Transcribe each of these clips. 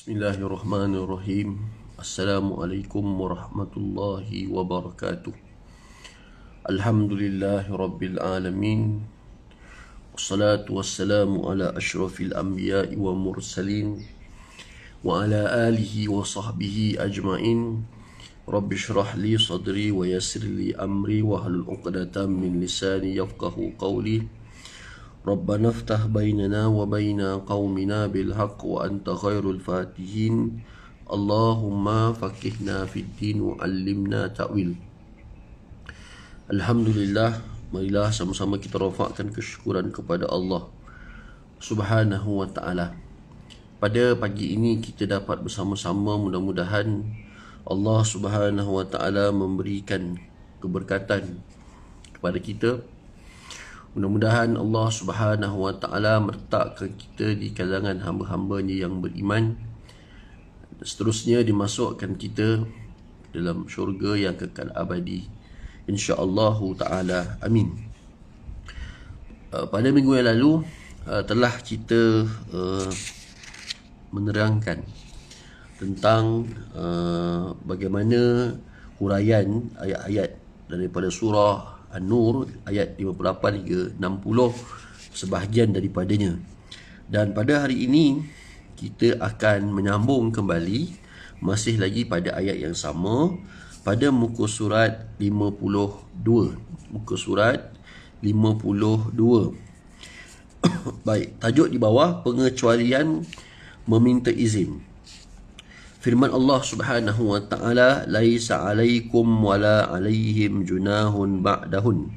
Bismillahirrahmanirrahim. Assalamualaikum warahmatullahi wabarakatuh. Alhamdulillahi rabbil alamin. Wassalatu wassalamu ala ashrafil anbiya'i wa mursalin wa ala alihi wa sahbihi ajma'in. Rabbi shrah li sadri wa yassir li amri wa hlul 'uqdatam min lisani yafqahu qawli. ربنا افتح بيننا وبين قومنا بالحق وأنت خير الفاتحين اللهم فقهنا في الدين وعلمنا تأويل. Alhamdulillah, marilah sama-sama kita rafakkan kesyukuran kepada Allah Subhanahu wa ta'ala. Pada pagi ini kita dapat bersama-sama, mudah-mudahan Allah Subhanahu wa ta'ala memberikan keberkatan kepada kita. Mudah-mudahan Allah Subhanahu wa ta'ala meletakkan kita di kalangan hamba-hambanya yang beriman, dan seterusnya dimasukkan kita dalam syurga yang kekal abadi, insya-Allah ta'ala, amin. Pada minggu yang lalu telah kita menerangkan tentang bagaimana huraian ayat-ayat daripada surah An-Nur ayat 58 hingga 60, sebahagian daripadanya. Dan pada hari ini kita akan menyambung kembali, masih lagi pada ayat yang sama, pada muka surat 52. Muka surat 52. Baik, tajuk di bawah, pengecualian meminta izin. Firman Allah Subhanahu wa ta'ala, laisa alaikum wala alaihim junahun ba'dahun.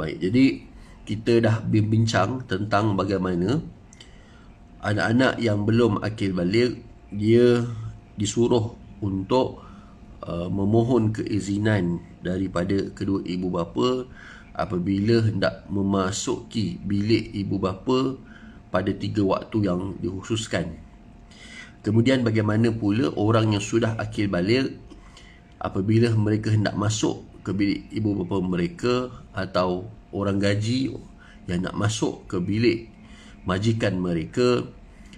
Baik, jadi kita dah bincang tentang bagaimana anak-anak yang belum akil baligh dia disuruh untuk memohon keizinan daripada kedua ibu bapa apabila hendak memasuki bilik ibu bapa pada 3 waktu yang dikhususkan. Kemudian bagaimana pula orang yang sudah akil baligh apabila mereka hendak masuk ke bilik ibu bapa mereka, atau orang gaji yang nak masuk ke bilik majikan mereka,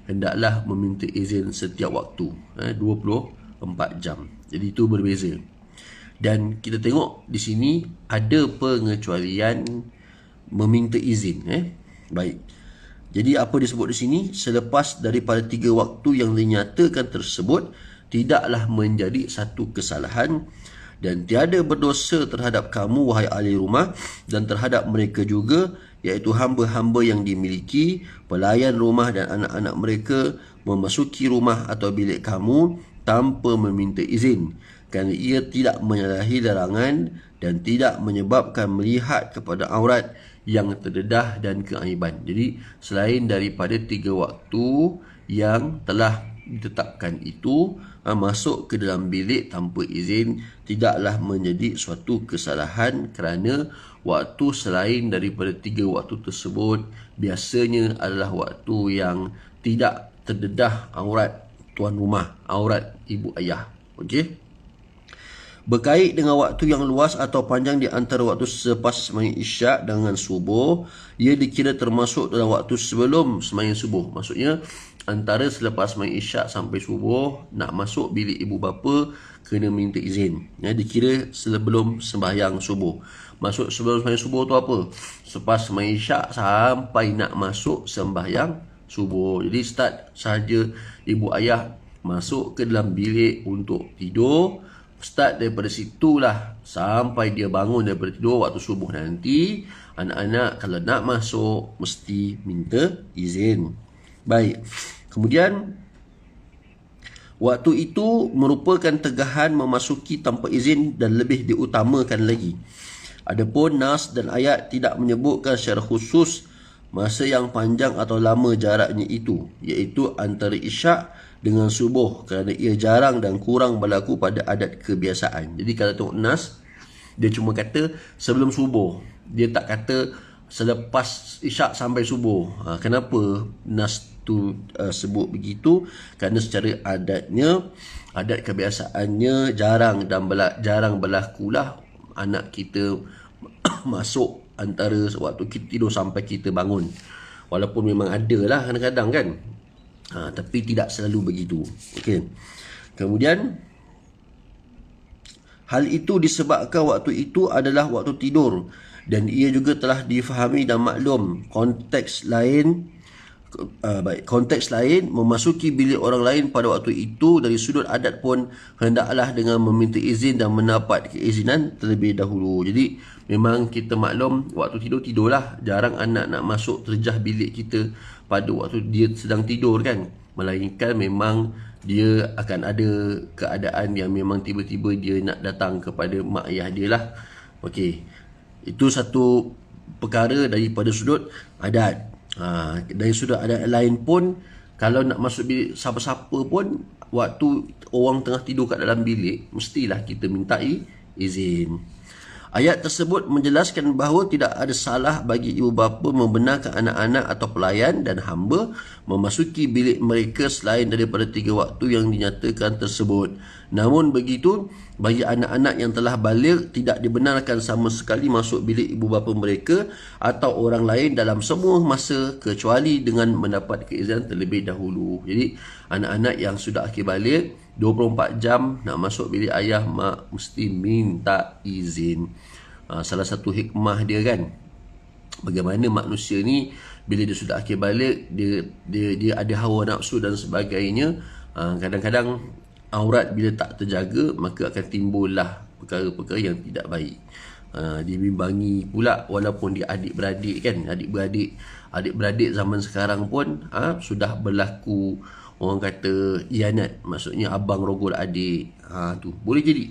hendaklah meminta izin setiap waktu, 24 jam. Jadi itu berbeza. Dan kita tengok di sini ada pengecualian meminta izin. Baik. Jadi apa disebut di sini? Selepas daripada 3 waktu yang dinyatakan tersebut, tidaklah menjadi satu kesalahan dan tiada berdosa terhadap kamu, wahai ahli rumah, dan terhadap mereka juga, iaitu hamba-hamba yang dimiliki, pelayan rumah dan anak-anak mereka, memasuki rumah atau bilik kamu tanpa meminta izin, kerana ia tidak menyalahi larangan dan tidak menyebabkan melihat kepada aurat yang terdedah dan keaiban. Jadi selain daripada 3 waktu yang telah ditetapkan itu, masuk ke dalam bilik tanpa izin tidaklah menjadi suatu kesalahan, kerana waktu selain daripada 3 waktu tersebut biasanya adalah waktu yang tidak terdedah aurat tuan rumah, aurat ibu ayah. Okey. Berkait dengan waktu yang luas atau panjang di antara waktu selepas sembahyang isyak dengan subuh, ia dikira termasuk dalam waktu sebelum sembahyang subuh. Maksudnya antara selepas sembahyang isyak sampai subuh, nak masuk bilik ibu bapa kena minta izin. Dikira sebelum sembahyang subuh. Masuk sebelum sembahyang subuh tu apa? Selepas sembahyang isyak sampai nak masuk sembahyang subuh. Jadi start sahaja ibu ayah masuk ke dalam bilik untuk tidur, start daripada situlah sampai dia bangun daripada tidur waktu subuh nanti, anak-anak kalau nak masuk mesti minta izin. Baik. Kemudian waktu itu merupakan tegahan memasuki tanpa izin dan lebih diutamakan lagi. Adapun nas dan ayat tidak menyebutkan secara khusus masa yang panjang atau lama jaraknya itu, iaitu antara isyak dengan subuh, kerana ia jarang dan kurang berlaku pada adat kebiasaan. Jadi kalau tengok nas, dia cuma kata sebelum subuh, dia tak kata selepas isyak sampai subuh. Kenapa nas tu sebut begitu? Kerana secara adatnya, adat kebiasaannya jarang berlakulah anak kita masuk antara waktu kita tidur sampai kita bangun. Walaupun memang ada lah kadang-kadang kan. Tapi tidak selalu begitu. Okey. Kemudian hal itu disebabkan waktu itu adalah waktu tidur dan ia juga telah difahami dan maklum konteks lain konteks lain memasuki bilik orang lain pada waktu itu dari sudut adat pun hendaklah dengan meminta izin dan mendapat keizinan terlebih dahulu. Jadi memang kita maklum waktu tidurlah, jarang anak nak masuk terjah bilik kita pada waktu dia sedang tidur kan, melainkan memang dia akan ada keadaan yang memang tiba-tiba dia nak datang kepada mak ayah dia lah. Okey, itu satu perkara daripada sudut adat. Dari sudut adat lain pun, kalau nak masuk bilik siapa-siapa pun, waktu orang tengah tidur kat dalam bilik, mestilah kita mintai izin. Ayat tersebut menjelaskan bahawa tidak ada salah bagi ibu bapa membenarkan anak-anak atau pelayan dan hamba memasuki bilik mereka selain daripada 3 waktu yang dinyatakan tersebut. Namun begitu, bagi anak-anak yang telah baligh tidak dibenarkan sama sekali masuk bilik ibu bapa mereka atau orang lain dalam semua masa kecuali dengan mendapat keizinan terlebih dahulu. Jadi anak-anak yang sudah akhir baligh 24 jam nak masuk bilik ayah mak mesti minta izin. Salah satu hikmah dia kan, bagaimana manusia ni bila dia sudah akhir balik, dia ada hawa nafsu dan sebagainya. Kadang-kadang aurat bila tak terjaga, maka akan timbullah perkara-perkara yang tidak baik. Dibimbangi pula walaupun dia adik-beradik kan, adik-beradik zaman sekarang pun sudah berlaku orang kata ianat, maksudnya abang rogol adik. Tu boleh jadi.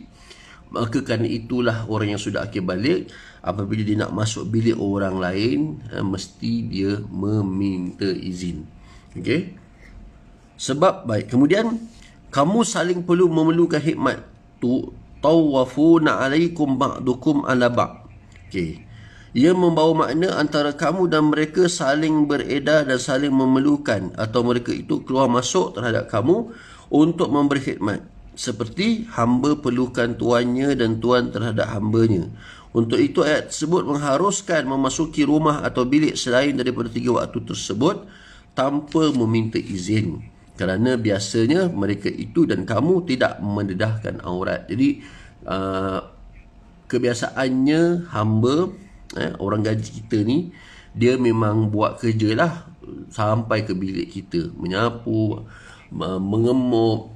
Maka kerana itulah orang yang sudah akhir balik, apabila dia nak masuk bilik orang lain, mesti dia meminta izin. Okey. Sebab baik. Kemudian kamu saling perlu memerlukan hikmat tu, tawafuna alaikum ba'dukum ala ba'. Okey. Ia membawa makna antara kamu dan mereka saling beredar dan saling memerlukan, atau mereka itu keluar masuk terhadap kamu untuk memberi khidmat, seperti hamba perlukan tuannya dan tuan terhadap hambanya. Untuk itu ayat tersebut mengharuskan memasuki rumah atau bilik selain daripada 3 waktu tersebut tanpa meminta izin, kerana biasanya mereka itu dan kamu tidak mendedahkan aurat. Jadi kebiasaannya hamba, orang gaji kita ni, dia memang buat kerja lah sampai ke bilik kita, menyapu, mengemuk,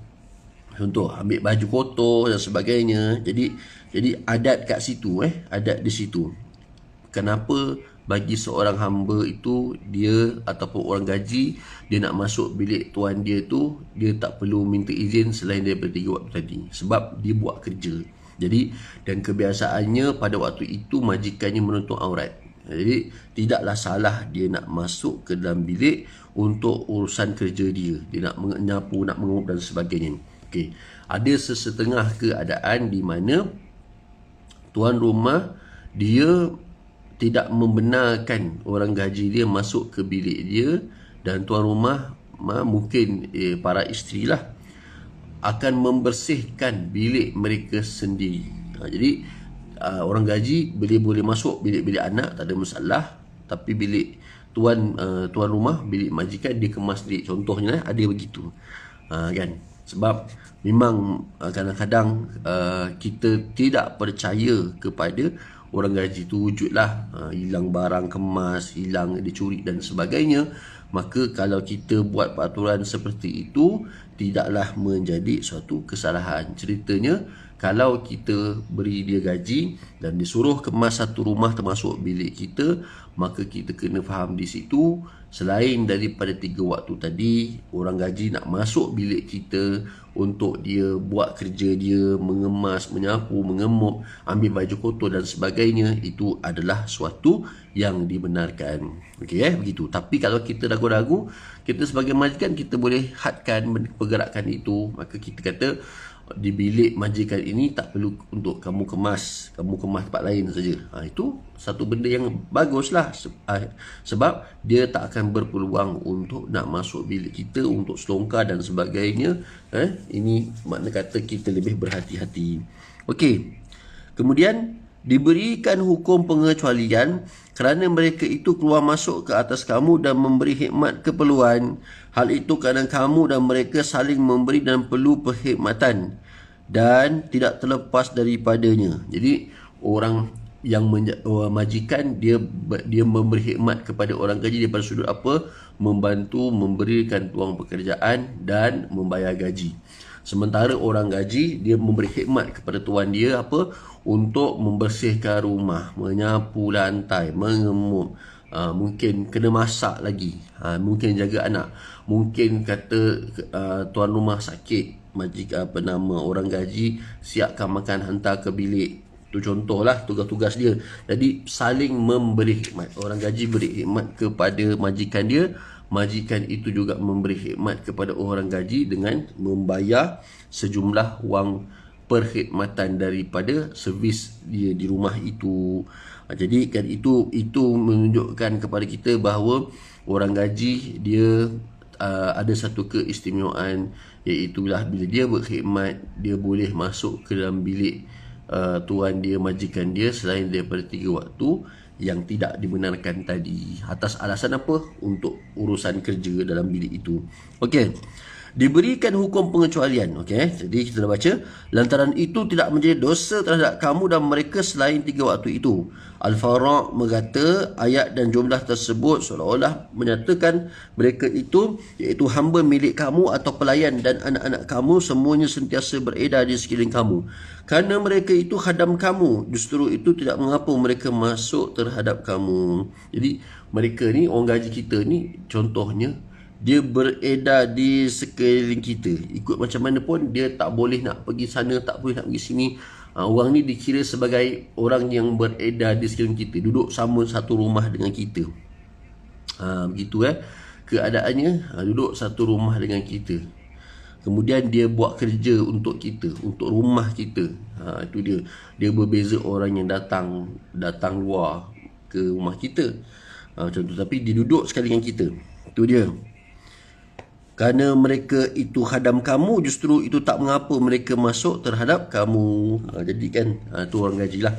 contoh ambil baju kotor dan sebagainya. Jadi adat kat situ, adat di situ. Kenapa bagi seorang hamba itu, dia ataupun orang gaji, dia nak masuk bilik tuan dia tu, dia tak perlu minta izin selain daripada 3 waktu tadi, sebab dia buat kerja. Jadi, dan kebiasaannya pada waktu itu majikannya menutup aurat. Jadi tidaklah salah dia nak masuk ke dalam bilik untuk urusan kerja dia. Dia nak menyapu, nak mengup dan sebagainya. Okey. Ada sesetengah keadaan di mana tuan rumah dia tidak membenarkan orang gaji dia masuk ke bilik dia, dan tuan rumah mungkin para isteri lah akan membersihkan bilik mereka sendiri. Jadi orang gaji boleh masuk bilik-bilik anak, tak ada masalah, tapi bilik tuan rumah, bilik majikan, dia kemas sendiri. Contohnya ada begitu. Kan? Sebab memang kadang-kadang kita tidak percaya kepada orang gaji tu wujudlah hilang barang kemas, hilang dicuri dan sebagainya. Maka kalau kita buat peraturan seperti itu, tidaklah menjadi suatu kesalahan. Ceritanya, kalau kita beri dia gaji dan disuruh kemas satu rumah termasuk bilik kita, maka kita kena faham di situ, selain daripada 3 waktu tadi, orang gaji nak masuk bilik kita untuk dia buat kerja dia, mengemas, menyapu, mengemuk, ambil baju kotor dan sebagainya, itu adalah suatu yang dibenarkan. Okey, begitu. Tapi kalau kita ragu-ragu, kita sebagai majikan, kita boleh hadkan pergerakan itu. Maka kita kata, di bilik majikan ini tak perlu untuk kamu kemas tempat lain saja. Itu satu benda yang baguslah, sebab dia tak akan berpeluang untuk nak masuk bilik kita untuk selongkar dan sebagainya. Ini makna kata kita lebih berhati-hati. Okey. Kemudian diberikan hukum pengecualian kerana mereka itu keluar masuk ke atas kamu dan memberi khidmat keperluan. Hal itu kerana kamu dan mereka saling memberi dan perlu perkhidmatan dan tidak terlepas daripadanya. Jadi orang yang majikan dia memberi khidmat kepada orang gaji daripada sudut apa? Membantu memberikan peluang pekerjaan dan membayar gaji. Sementara orang gaji dia memberi khidmat kepada tuan dia apa? Untuk membersihkan rumah, menyapu lantai, mengemuk, mungkin kena masak lagi, mungkin jaga anak, mungkin kata tuan rumah sakit, orang gaji siapkan makan hantar ke bilik. Itu contohlah tugas-tugas dia. Jadi saling memberi khidmat. Orang gaji beri khidmat kepada majikan dia, majikan itu juga memberi khidmat kepada orang gaji dengan membayar sejumlah wang perkhidmatan daripada servis dia di rumah itu. Jadi kan itu menunjukkan kepada kita bahawa orang gaji dia ada satu keistimewaan, iaitulah bila dia berkhidmat, dia boleh masuk ke dalam bilik tuan dia, majikan dia selain daripada 3 waktu yang tidak dibenarkan tadi. Atas alasan apa? Untuk urusan kerja dalam bilik itu. Okey. Diberikan hukum pengecualian. Okey. Jadi kita dah baca. Lantaran itu tidak menjadi dosa terhadap kamu dan mereka selain 3 waktu itu. Al-Faraq berkata ayat dan jumlah tersebut seolah-olah menyatakan mereka itu iaitu hamba milik kamu atau pelayan dan anak-anak kamu semuanya sentiasa beredar di sekeliling kamu. Kerana mereka itu khadam kamu, justru itu tidak mengapa mereka masuk terhadap kamu. Jadi mereka ni, orang gaji kita ni, contohnya dia beredar di sekeliling kita. Ikut macam mana pun dia tak boleh nak pergi sana, tak boleh nak pergi sini. Orang ni dikira sebagai orang yang beredar di sekeliling kita, duduk sama satu rumah dengan kita. Begitu keadaannya, duduk satu rumah dengan kita. Kemudian dia buat kerja untuk kita, untuk rumah kita. Itu dia berbeza orang yang datang luar ke rumah kita. Macam tu, tapi dia duduk sekali dengan kita. Itu dia. Kerana mereka itu khadam kamu, justru itu tak mengapa mereka masuk terhadap kamu. Jadi kan, itu orang gajilah.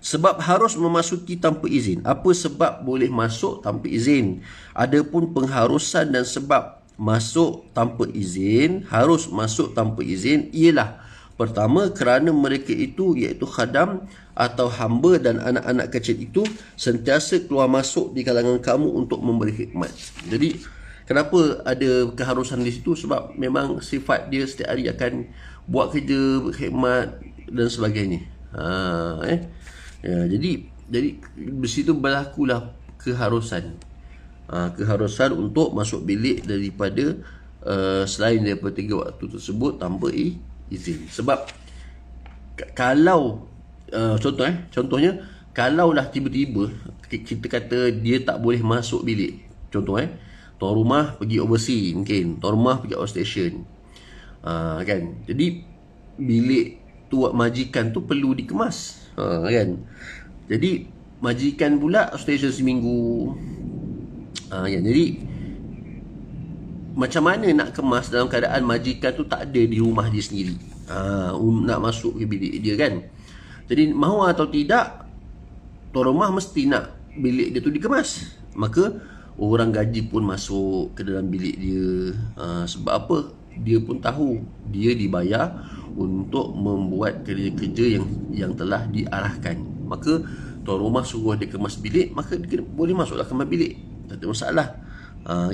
Sebab harus memasuki tanpa izin. Apa sebab boleh masuk tanpa izin? Adapun pengharusan dan sebab masuk tanpa izin, harus masuk tanpa izin ialah pertama, kerana mereka itu iaitu khadam atau hamba dan anak-anak kecil itu sentiasa keluar masuk di kalangan kamu untuk memberi khidmat. Jadi kenapa ada keharusan di situ? Sebab memang sifat dia setiap hari akan buat kerja, berkhidmat dan sebagainya. Jadi di situ berlakulah keharusan. Keharusan untuk masuk bilik daripada selain daripada 3 waktu tersebut tanpa izin. Sebab kalau contohnya kalaulah tiba-tiba kita kata dia tak boleh masuk bilik, contoh tuan rumah pergi overseas, mungkin tuan rumah pergi outstation, kan, jadi bilik tu majikan tu perlu dikemas, kan, jadi majikan pula outstation seminggu. Jadi macam mana nak kemas dalam keadaan majikan tu tak ada di rumah dia sendiri, nak masuk ke bilik dia, kan. Jadi mahu atau tidak, tuan rumah mesti nak bilik dia tu dikemas. Maka orang gaji pun masuk ke dalam bilik dia. Sebab apa? Dia pun tahu dia dibayar untuk membuat kerja-kerja yang telah diarahkan. Maka tuan rumah suruh dia kemas bilik, maka dia boleh masuklah kemas bilik, tak ada masalah,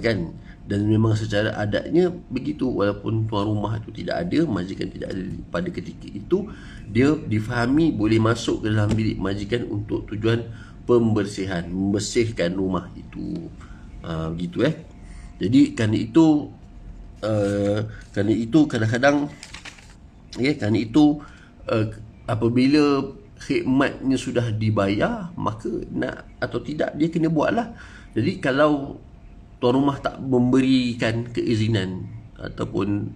kan. Dan memang secara adatnya begitu. Walaupun tuan rumah itu tidak ada, majikan tidak ada pada ketika itu, dia difahami boleh masuk ke dalam bilik majikan untuk tujuan pembersihan, membersihkan rumah itu. Begitu. Jadi kerana itu kadang-kadang kerana itu apabila khidmatnya sudah dibayar, maka nak atau tidak dia kena buatlah. Jadi kalau tuan rumah tak memberikan keizinan ataupun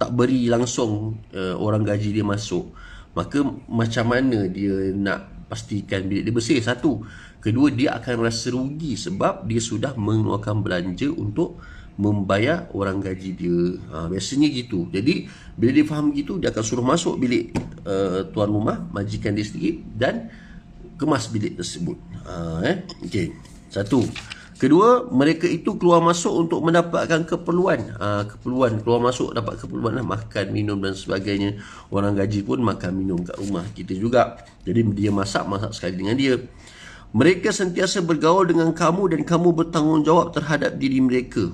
tak beri langsung orang gaji dia masuk, maka macam mana dia nak pastikan bilik dia bersih? Satu. Kedua, dia akan rasa rugi sebab dia sudah mengeluarkan belanja untuk membayar orang gaji dia. Biasanya gitu. Jadi bila dia faham gitu, dia akan suruh masuk bilik tuan rumah, majikan dia sendiri, dan kemas bilik tersebut. Okey. Satu. Kedua, mereka itu keluar masuk untuk mendapatkan keperluan. Keperluan, keluar masuk dapat keperluan lah, makan, minum dan sebagainya. Orang gaji pun makan, minum kat rumah kita juga. Jadi dia masak sekali dengan dia. Mereka sentiasa bergaul dengan kamu dan kamu bertanggungjawab terhadap diri mereka.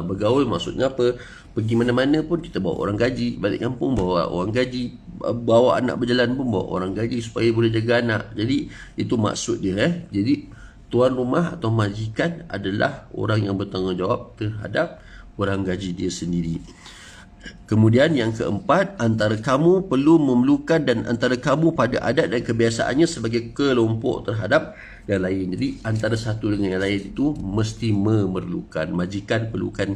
Bergaul maksudnya apa? Pergi mana-mana pun kita bawa orang gaji. Balik kampung bawa orang gaji. Bawa anak berjalan pun bawa orang gaji supaya boleh jaga anak. Jadi itu maksud dia. Jadi tuan rumah atau majikan adalah orang yang bertanggungjawab terhadap orang gaji dia sendiri. Kemudian yang keempat, antara kamu perlu memerlukan dan antara kamu pada adat dan kebiasaannya sebagai kelompok terhadap yang lain. Jadi antara satu dengan yang lain itu mesti memerlukan. Majikan perlukan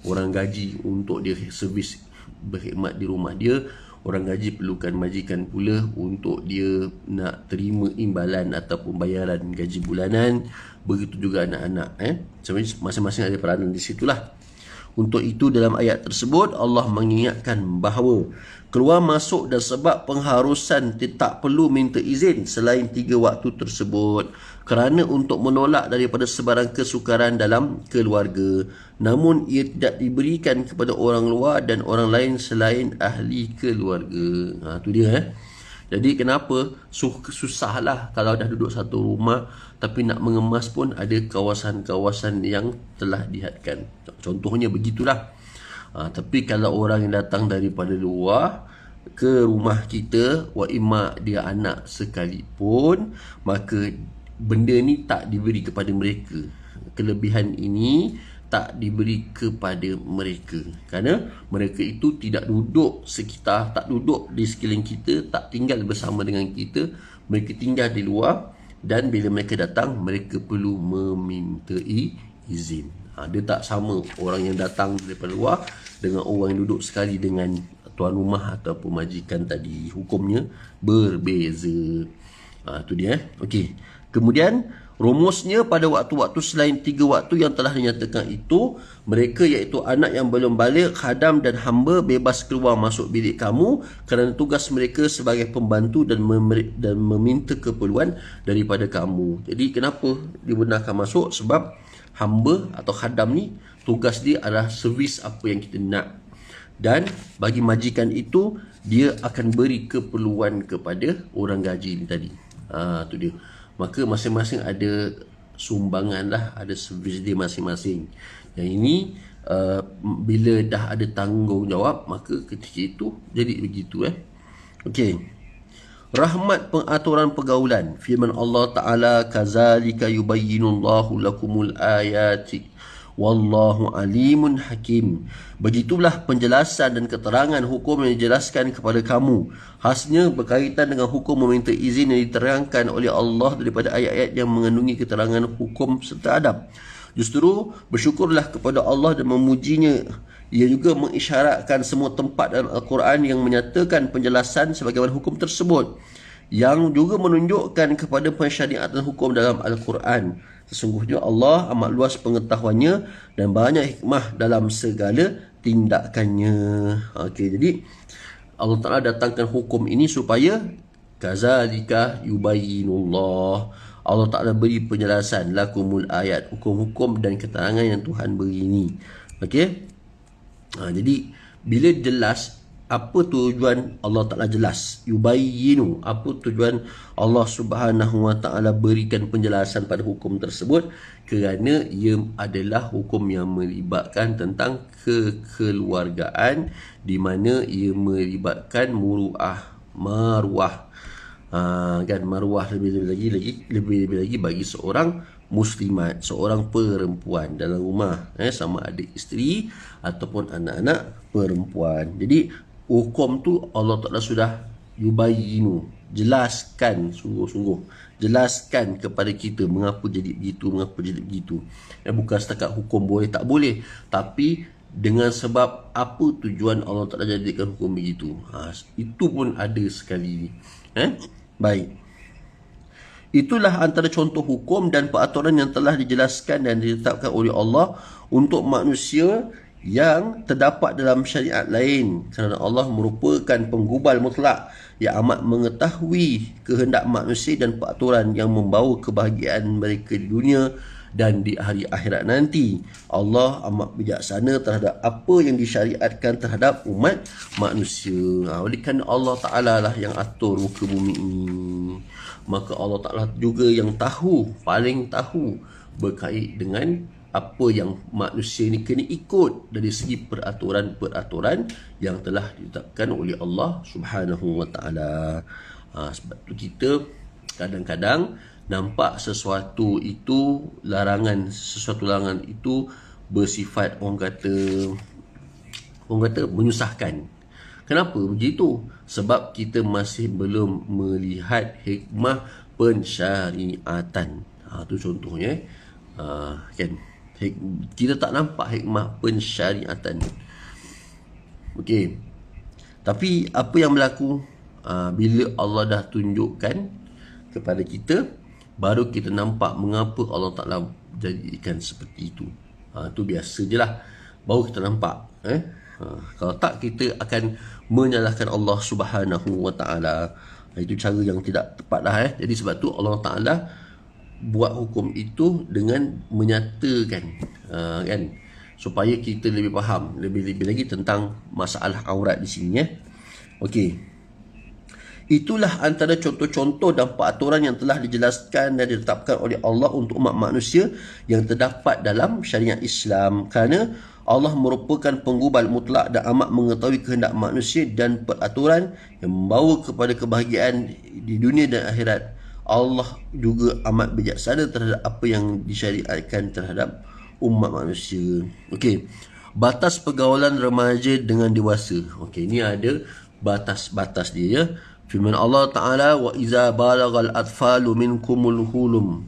orang gaji untuk dia servis berkhidmat di rumah dia. Orang gaji perlukan majikan pula untuk dia nak terima imbalan ataupun bayaran gaji bulanan. Begitu juga anak-anak. Masing-masing ada peranan di situlah. Untuk itu dalam ayat tersebut Allah mengingatkan bahawa keluar masuk dan sebab pengharusan tak perlu minta izin selain 3 waktu tersebut, kerana untuk menolak daripada sebarang kesukaran dalam keluarga, namun ia tidak diberikan kepada orang luar dan orang lain selain ahli keluarga. Itu dia. Jadi kenapa susahlah kalau dah duduk satu rumah tapi nak mengemas pun ada kawasan-kawasan yang telah dihadkan. Contohnya begitulah. Tapi kalau orang yang datang daripada luar ke rumah kita, wa imma dia anak sekalipun, maka benda ni tak diberi kepada mereka. Kelebihan ini tak diberi kepada mereka, kerana mereka itu tidak duduk sekitar, tak duduk di sekeliling kita, tak tinggal bersama dengan kita. Mereka tinggal di luar, dan bila mereka datang mereka perlu meminta izin. Dia tak sama orang yang datang daripada luar dengan orang yang duduk sekali dengan tuan rumah ataupun majikan tadi. Hukumnya berbeza. Itu dia. Okey. Kemudian rumusnya pada waktu-waktu selain 3 waktu yang telah dinyatakan itu, mereka iaitu anak yang belum balik, khadam dan hamba bebas keluar masuk bilik kamu kerana tugas mereka sebagai pembantu dan meminta keperluan daripada kamu. Jadi kenapa dibenarkan masuk? Sebab hamba atau khadam ni tugas dia adalah servis apa yang kita nak. Dan bagi majikan itu, dia akan beri keperluan kepada orang gaji ni tadi. Itu dia. Maka masing-masing ada sumbangan lah, ada servis dia masing-masing. Yang ini bila dah ada tanggungjawab, maka ketika itu jadi begitu. Okey. Rahmat pengaturan pergaulan. Firman Allah Ta'ala, kazalika yubayyinullahu lakumul ayati wallahu alimun hakim. Begitulah penjelasan dan keterangan hukum yang dijelaskan kepada kamu. Khasnya berkaitan dengan hukum meminta izin yang diterangkan oleh Allah daripada ayat-ayat yang mengandungi keterangan hukum serta adab. Justru bersyukurlah kepada Allah dan memujinya. Ia juga mengisyaratkan semua tempat dalam Al-Quran yang menyatakan penjelasan sebagaimana hukum tersebut, yang juga menunjukkan kepada pensyariatan hukum dalam Al-Quran. Sesungguhnya Allah amat luas pengetahuannya dan banyak hikmah dalam segala tindakannya. Okey, jadi Allah Ta'ala datangkan hukum ini supaya kazalika yubayyinullah. Allah Ta'ala beri penjelasan lakumul ayat, hukum-hukum dan keterangan yang Tuhan beri ini. Okey. Jadi bila jelas apa tujuan Allah Ta'ala, jelas yubayyinu, apa tujuan Allah Subhanahu Wa Ta'ala berikan penjelasan pada hukum tersebut, kerana ia adalah hukum yang melibatkan tentang kekeluargaan, di mana ia melibatkan maruah. Kan maruah lebih lagi bagi seorang muslimat, seorang perempuan dalam rumah, sama ada isteri ataupun anak-anak perempuan. Jadi hukum tu Allah Ta'ala sudah yubayyinu, jelaskan sungguh-sungguh, jelaskan kepada kita mengapa jadi begitu, bukan setakat hukum boleh tak boleh, tapi dengan sebab apa tujuan Allah Ta'ala jadikan hukum begitu. Itu pun ada sekali. Baik. Itulah antara contoh hukum dan peraturan yang telah dijelaskan dan ditetapkan oleh Allah untuk manusia yang terdapat dalam syariat lain, kerana Allah merupakan penggubal mutlak yang amat mengetahui kehendak manusia dan peraturan yang membawa kebahagiaan mereka di dunia dan di hari akhirat nanti. Allah amat bijaksana terhadap apa yang disyariatkan terhadap umat manusia. Oleh kerana Allah Ta'ala lah yang atur muka bumi ini, maka Allah Ta'ala juga yang tahu, paling tahu berkait dengan apa yang manusia ni kena ikut dari segi peraturan-peraturan yang telah ditetapkan oleh Allah Subhanahu Wa Ta'ala. Sebab tu kita kadang-kadang nampak sesuatu larangan itu bersifat orang kata menyusahkan. Kenapa begitu? Sebab kita masih belum melihat hikmah pensyariatan. Tu contohnya, kan? Kita tak nampak hikmah pensyariatan. Okey. Tapi apa yang berlaku bila Allah dah tunjukkan kepada kita, baru kita nampak mengapa Allah Ta'ala jadikan seperti itu. Tu biasa je lah, baru kita nampak. Kalau tak, kita akan menyalahkan Allah Subhanahu Wa Ta'ala. Itu cara yang tidak tepat lah. Jadi sebab tu Allah Ta'ala buat hukum itu dengan menyatakan, kan, supaya kita lebih faham lebih-lebih lagi tentang masalah aurat di sini. Okey. Itulah antara contoh-contoh dan peraturan yang telah dijelaskan dan ditetapkan oleh Allah untuk umat manusia yang terdapat dalam syariat Islam, kerana Allah merupakan penggubal mutlak dan amat mengetahui kehendak manusia dan peraturan yang membawa kepada kebahagiaan di dunia dan akhirat. Allah juga amat bijaksana terhadap apa yang disyariatkan terhadap umat manusia. Okey. Batas pergaulan remaja dengan dewasa. Okey, ini ada batas-batas dia, ya. Firman Allah Ta'ala, wa iza balagal atfalu minkumul hulum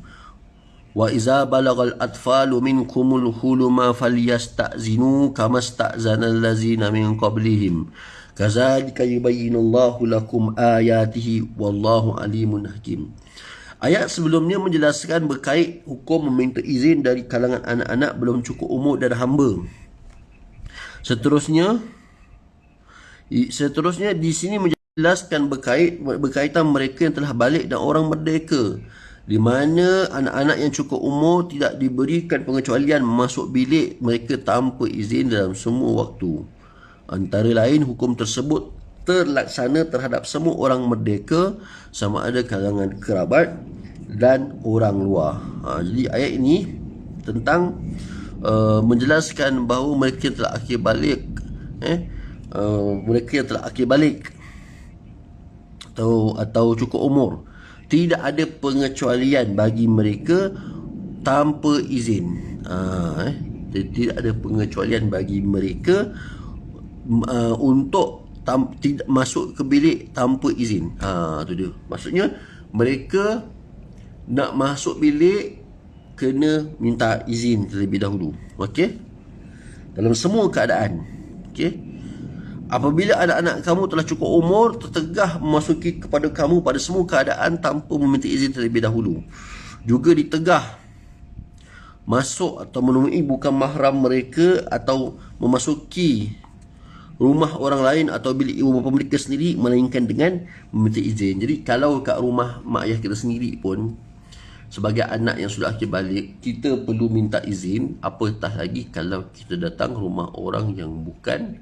wa iza balagal atfalu minkumul huluma falyasta'zinu kama sta'zanal lazina min qablihim kazalika yubayyinullahu lakum ayatihi wallahu alimun hakim. Ayat sebelumnya menjelaskan berkait hukum meminta izin dari kalangan anak-anak belum cukup umur dan hamba. Seterusnya di sini menjelaskan berkaitan mereka yang telah balik dan orang merdeka, di mana anak-anak yang cukup umur tidak diberikan pengecualian masuk bilik mereka tanpa izin dalam semua waktu. Antara lain, hukum tersebut terlaksana terhadap semua orang merdeka, sama ada kalangan kerabat dan orang luar. Jadi ayat ini tentang menjelaskan bahawa mereka yang telah akhir balik, mereka yang telah akhir balik atau cukup umur, tidak ada pengecualian bagi mereka tanpa izin. Tidak ada pengecualian bagi mereka untuk tidak masuk ke bilik tanpa izin. Tu dia. Maksudnya mereka nak masuk bilik kena minta izin terlebih dahulu. Okey? Dalam semua keadaan. Okey? Apabila anak-anak kamu telah cukup umur, tertegah memasuki kepada kamu pada semua keadaan tanpa meminta izin terlebih dahulu. Juga ditegah masuk atau menemui bukan mahram mereka atau memasuki rumah orang lain atau bilik ibu bapa mereka sendiri melainkan dengan meminta izin. Jadi kalau kat rumah mak ayah kita sendiri pun, sebagai anak yang sudah akhir balik, kita perlu minta izin, apatah lagi kalau kita datang rumah orang yang bukan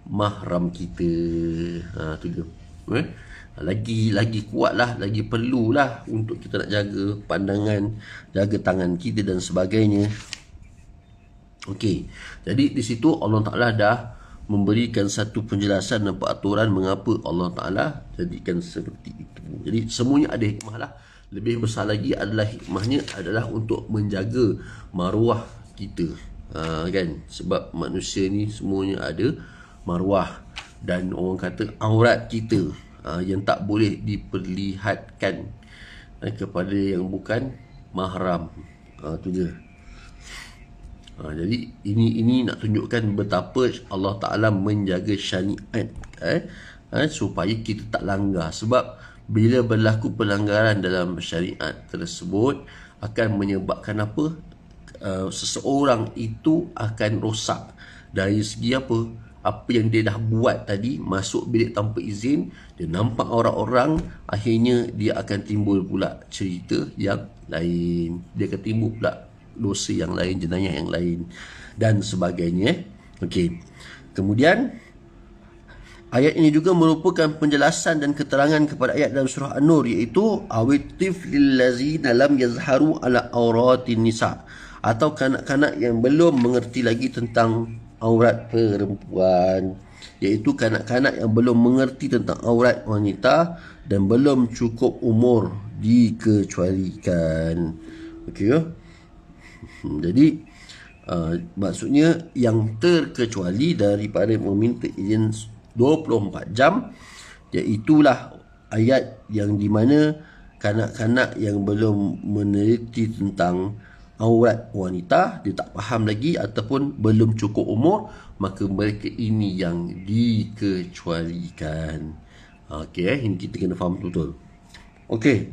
mahram kita. Tu dia. Lagi kuatlah, lagi perlulah untuk kita nak jaga pandangan, jaga tangan kita dan sebagainya. Okey. Jadi di situ Allah Ta'ala dah memberikan satu penjelasan dan peraturan mengapa Allah Ta'ala jadikan seperti itu. Jadi semuanya ada hikmah lah. Lebih besar lagi adalah hikmahnya adalah untuk menjaga maruah kita, kan? Sebab manusia ni semuanya ada maruah, dan orang kata aurat kita yang tak boleh diperlihatkan kepada yang bukan mahram. Tu dia. Jadi ini nak tunjukkan betapa Allah Ta'ala menjaga syariat supaya kita tak langgar. Sebab bila berlaku pelanggaran dalam syariat tersebut akan menyebabkan apa? Seseorang itu akan rosak dari segi apa? Apa yang dia dah buat tadi, masuk bilik tanpa izin, dia nampak orang-orang, akhirnya dia akan timbul pula cerita yang lain, dia akan timbul pula dosa yang lain, jenayah yang lain dan sebagainya. Okey. Kemudian ayat ini juga merupakan penjelasan dan keterangan kepada ayat dalam surah An-Nur, iaitu awitif lillazina lam yazharu ala auratin nisa, atau kanak-kanak yang belum mengerti lagi tentang aurat perempuan, iaitu kanak-kanak yang belum mengerti tentang aurat wanita dan belum cukup umur dikecualikan. Okey ya. Jadi maksudnya yang terkecuali daripada meminta izin 24 jam, iaitulah ayat yang di mana kanak-kanak yang belum meneliti tentang aurat wanita, dia tak faham lagi ataupun belum cukup umur, maka mereka ini yang dikecualikan. Okey, ini kita kena faham betul-betul. Okey,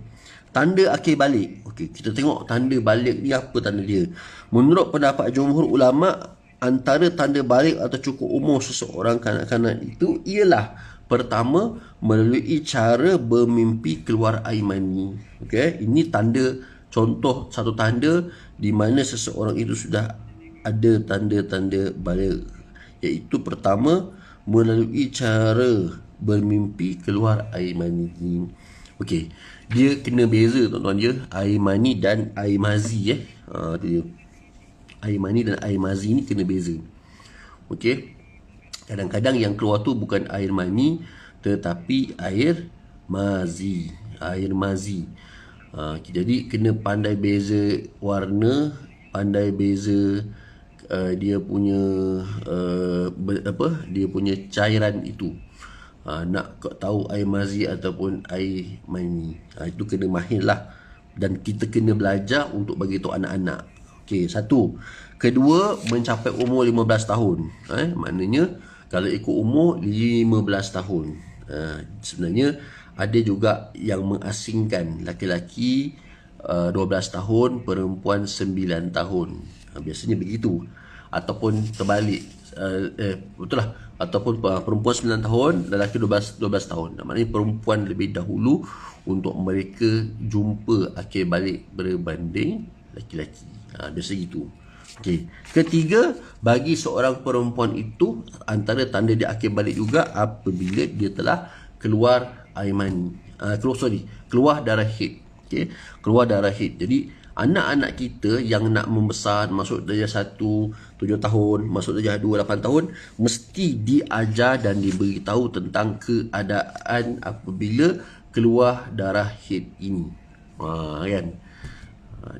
tanda akhir balik. Okey, kita tengok tanda balik ni apa tanda dia. Menurut pendapat jumhur ulama, antara tanda balik atau cukup umur seseorang kanak-kanak itu ialah pertama, melalui cara bermimpi keluar air mani. Okey, ini tanda, contoh satu tanda di mana seseorang itu sudah ada tanda-tanda balik, iaitu pertama, melalui cara bermimpi keluar air mani. Okey, dia kena beza tuan-tuan je, air mani dan air mazi dia. Air mani dan air mazi ni kena beza. Okey. Kadang-kadang yang keluar tu bukan air mani tetapi air mazi. Air mazi. Jadi kena pandai beza warna, pandai beza dia punya dia punya cairan itu. Nak tahu air mazi ataupun air mani, itu kena mahir lah, dan kita kena belajar untuk bagi tahu anak-anak. Okey, satu. Kedua, mencapai umur 15 tahun. Maknanya kalau ikut umur 15 tahun. Sebenarnya ada juga yang mengasingkan, laki-laki 12 tahun, perempuan 9 tahun. Biasanya begitu. Ataupun terbalik. Betul lah. Ataupun perempuan 9 tahun, lelaki 12 tahun. Maknanya perempuan lebih dahulu untuk mereka jumpa akhir balik berbanding laki-laki. Biasa gitu. Okey. Ketiga, bagi seorang perempuan itu, antara tanda dia akhir balik juga apabila dia telah keluar air mani. Keluar darah haid. Okey, keluar darah haid. Jadi anak-anak kita yang nak membesar, masuk darjah 1 7 tahun, masuk darjah 2 8 tahun, mesti diajar dan diberitahu tentang keadaan apabila keluar darah haid ini. Kan?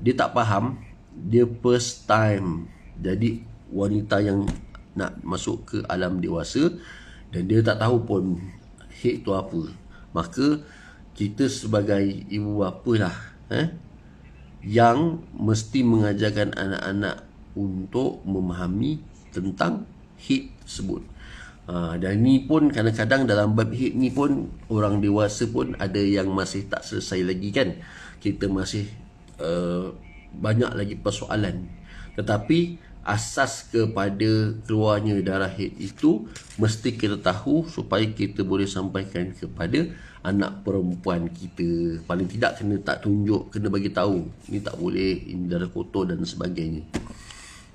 Dia tak faham, dia first time jadi wanita yang nak masuk ke alam dewasa dan dia tak tahu pun haid tu apa. Maka kita sebagai ibu bapa lah yang mesti mengajarkan anak-anak untuk memahami tentang haid tersebut. Dan ni pun kadang-kadang dalam bab haid ni pun orang dewasa pun ada yang masih tak selesai lagi kan. Kita masih banyak lagi persoalan. Tetapi asas kepada keluarnya darah haid itu mesti kita tahu supaya kita boleh sampaikan kepada anak perempuan kita. Paling tidak kena tak tunjuk, kena bagi tahu ni tak boleh, ini darah kotor dan sebagainya.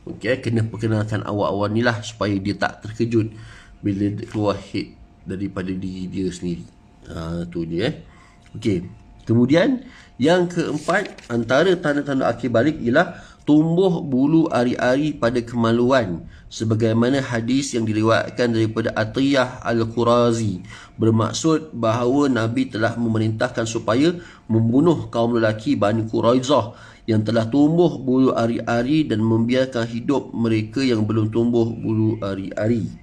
Okey, kena perkenalkan awal-awal ni lah supaya dia tak terkejut bila keluar haid daripada diri dia sendiri. Tu dia. Okey. Kemudian yang keempat, antara tanda-tanda akhir balik ialah tumbuh bulu ari-ari pada kemaluan, sebagaimana hadis yang diriwayatkan daripada Atiyah Al-Qurazi, bermaksud bahawa Nabi telah memerintahkan supaya membunuh kaum lelaki Bani Quraizah yang telah tumbuh bulu ari-ari dan membiarkan hidup mereka yang belum tumbuh bulu ari-ari.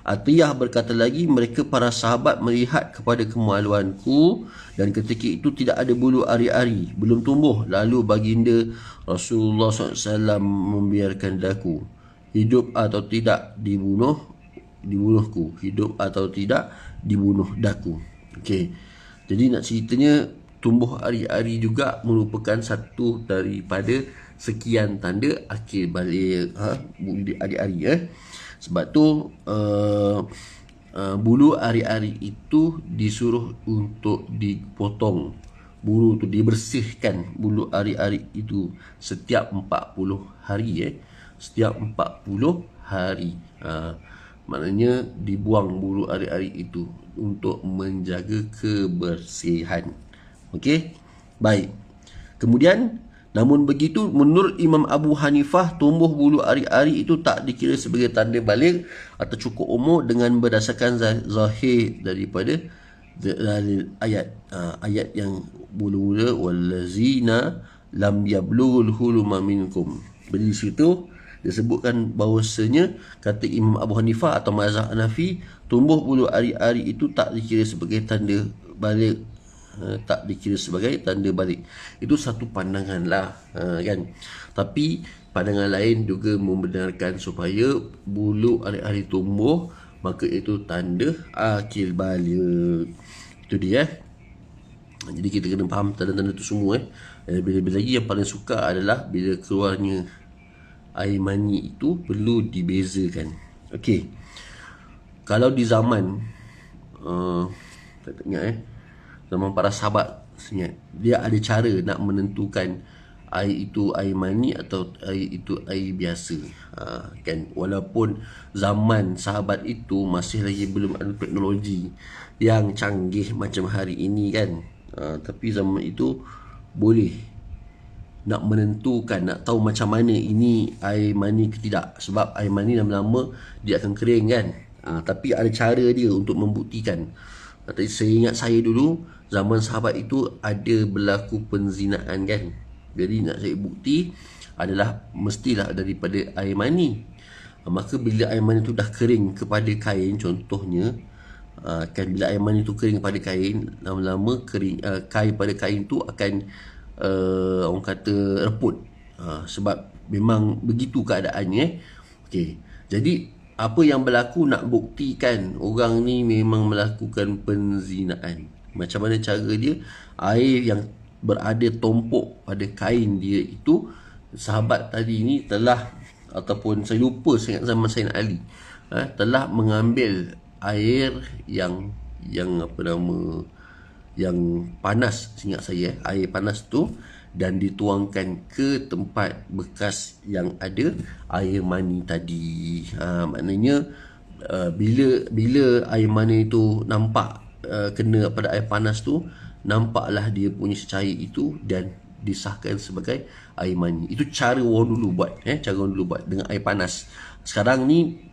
Atiyah berkata lagi, mereka para sahabat melihat kepada kemaluanku dan ketika itu tidak ada bulu ari-ari, belum tumbuh. Lalu baginda Rasulullah SAW membiarkan daku. Hidup atau tidak dibunuhku. Hidup atau tidak dibunuh daku. Okey. Jadi nak ceritanya tumbuh ari-ari juga merupakan satu daripada sekian tanda akil balik ari-ari. Sebab tu bulu ari-ari itu disuruh untuk dipotong. Bulu tu dibersihkan bulu ari-ari itu setiap 40 hari setiap 40 hari. Maknanya dibuang bulu ari-ari itu untuk menjaga kebersihan. Okey. Baik. Kemudian namun begitu menurut Imam Abu Hanifah, tumbuh bulu ari-ari itu tak dikira sebagai tanda baligh atau cukup umur dengan berdasarkan zahir daripada ayat yang mula-mula wallazina lam yablughul huluma minkum. Di situ disebutkan bahawasanya kata Imam Abu Hanifah atau mazhab Hanafi, tumbuh bulu ari-ari itu tak dikira sebagai tanda baligh, tak dikira sebagai tanda balik. Itu satu pandangan lah, kan. Tapi pandangan lain juga membenarkan supaya bulu ari-ari tumbuh, maka itu tanda akil balik. Itu dia. Jadi kita kena faham tanda-tanda itu semua. Bila-bila lagi yang paling suka adalah bila keluarnya air mani itu perlu dibezakan. Okey. Kalau di zaman tak ingat zaman para sahabat, dia ada cara nak menentukan air itu air mani atau air itu air biasa, kan. Walaupun zaman sahabat itu masih lagi belum ada teknologi yang canggih macam hari ini, kan. Tapi zaman itu boleh nak menentukan, nak tahu macam mana ini air mani ke tidak. Sebab air mani lama-lama dia akan kering, kan. Tapi ada cara dia untuk membuktikan. Tadi saya ingat saya dulu zaman sahabat itu ada berlaku penzinaan, kan. Jadi nak cari bukti adalah mestilah daripada air mani. Maka bila air mani itu dah kering kepada kain, contohnya, kan, bila air mani itu kering kepada kain, lama-lama kering, kain pada kain tu akan orang kata reput. Sebab memang begitu keadaannya. Okey. Jadi apa yang berlaku nak buktikan orang ni memang melakukan penzinaan. Macam mana cara dia? Air yang berada tumpuk pada kain dia itu, sahabat tadi ni telah, ataupun saya lupa, saya ingat zaman Sayyidina Ali, telah mengambil air yang apa nama, yang panas, ingat saya, air panas tu, dan dituangkan ke tempat bekas yang ada air mani tadi. Maknanya bila air mani itu nampak kena pada air panas tu, nampaklah dia punya secair itu dan disahkan sebagai air mani. Itu cara orang dulu buat, cara orang dulu buat dengan air panas. Sekarang ni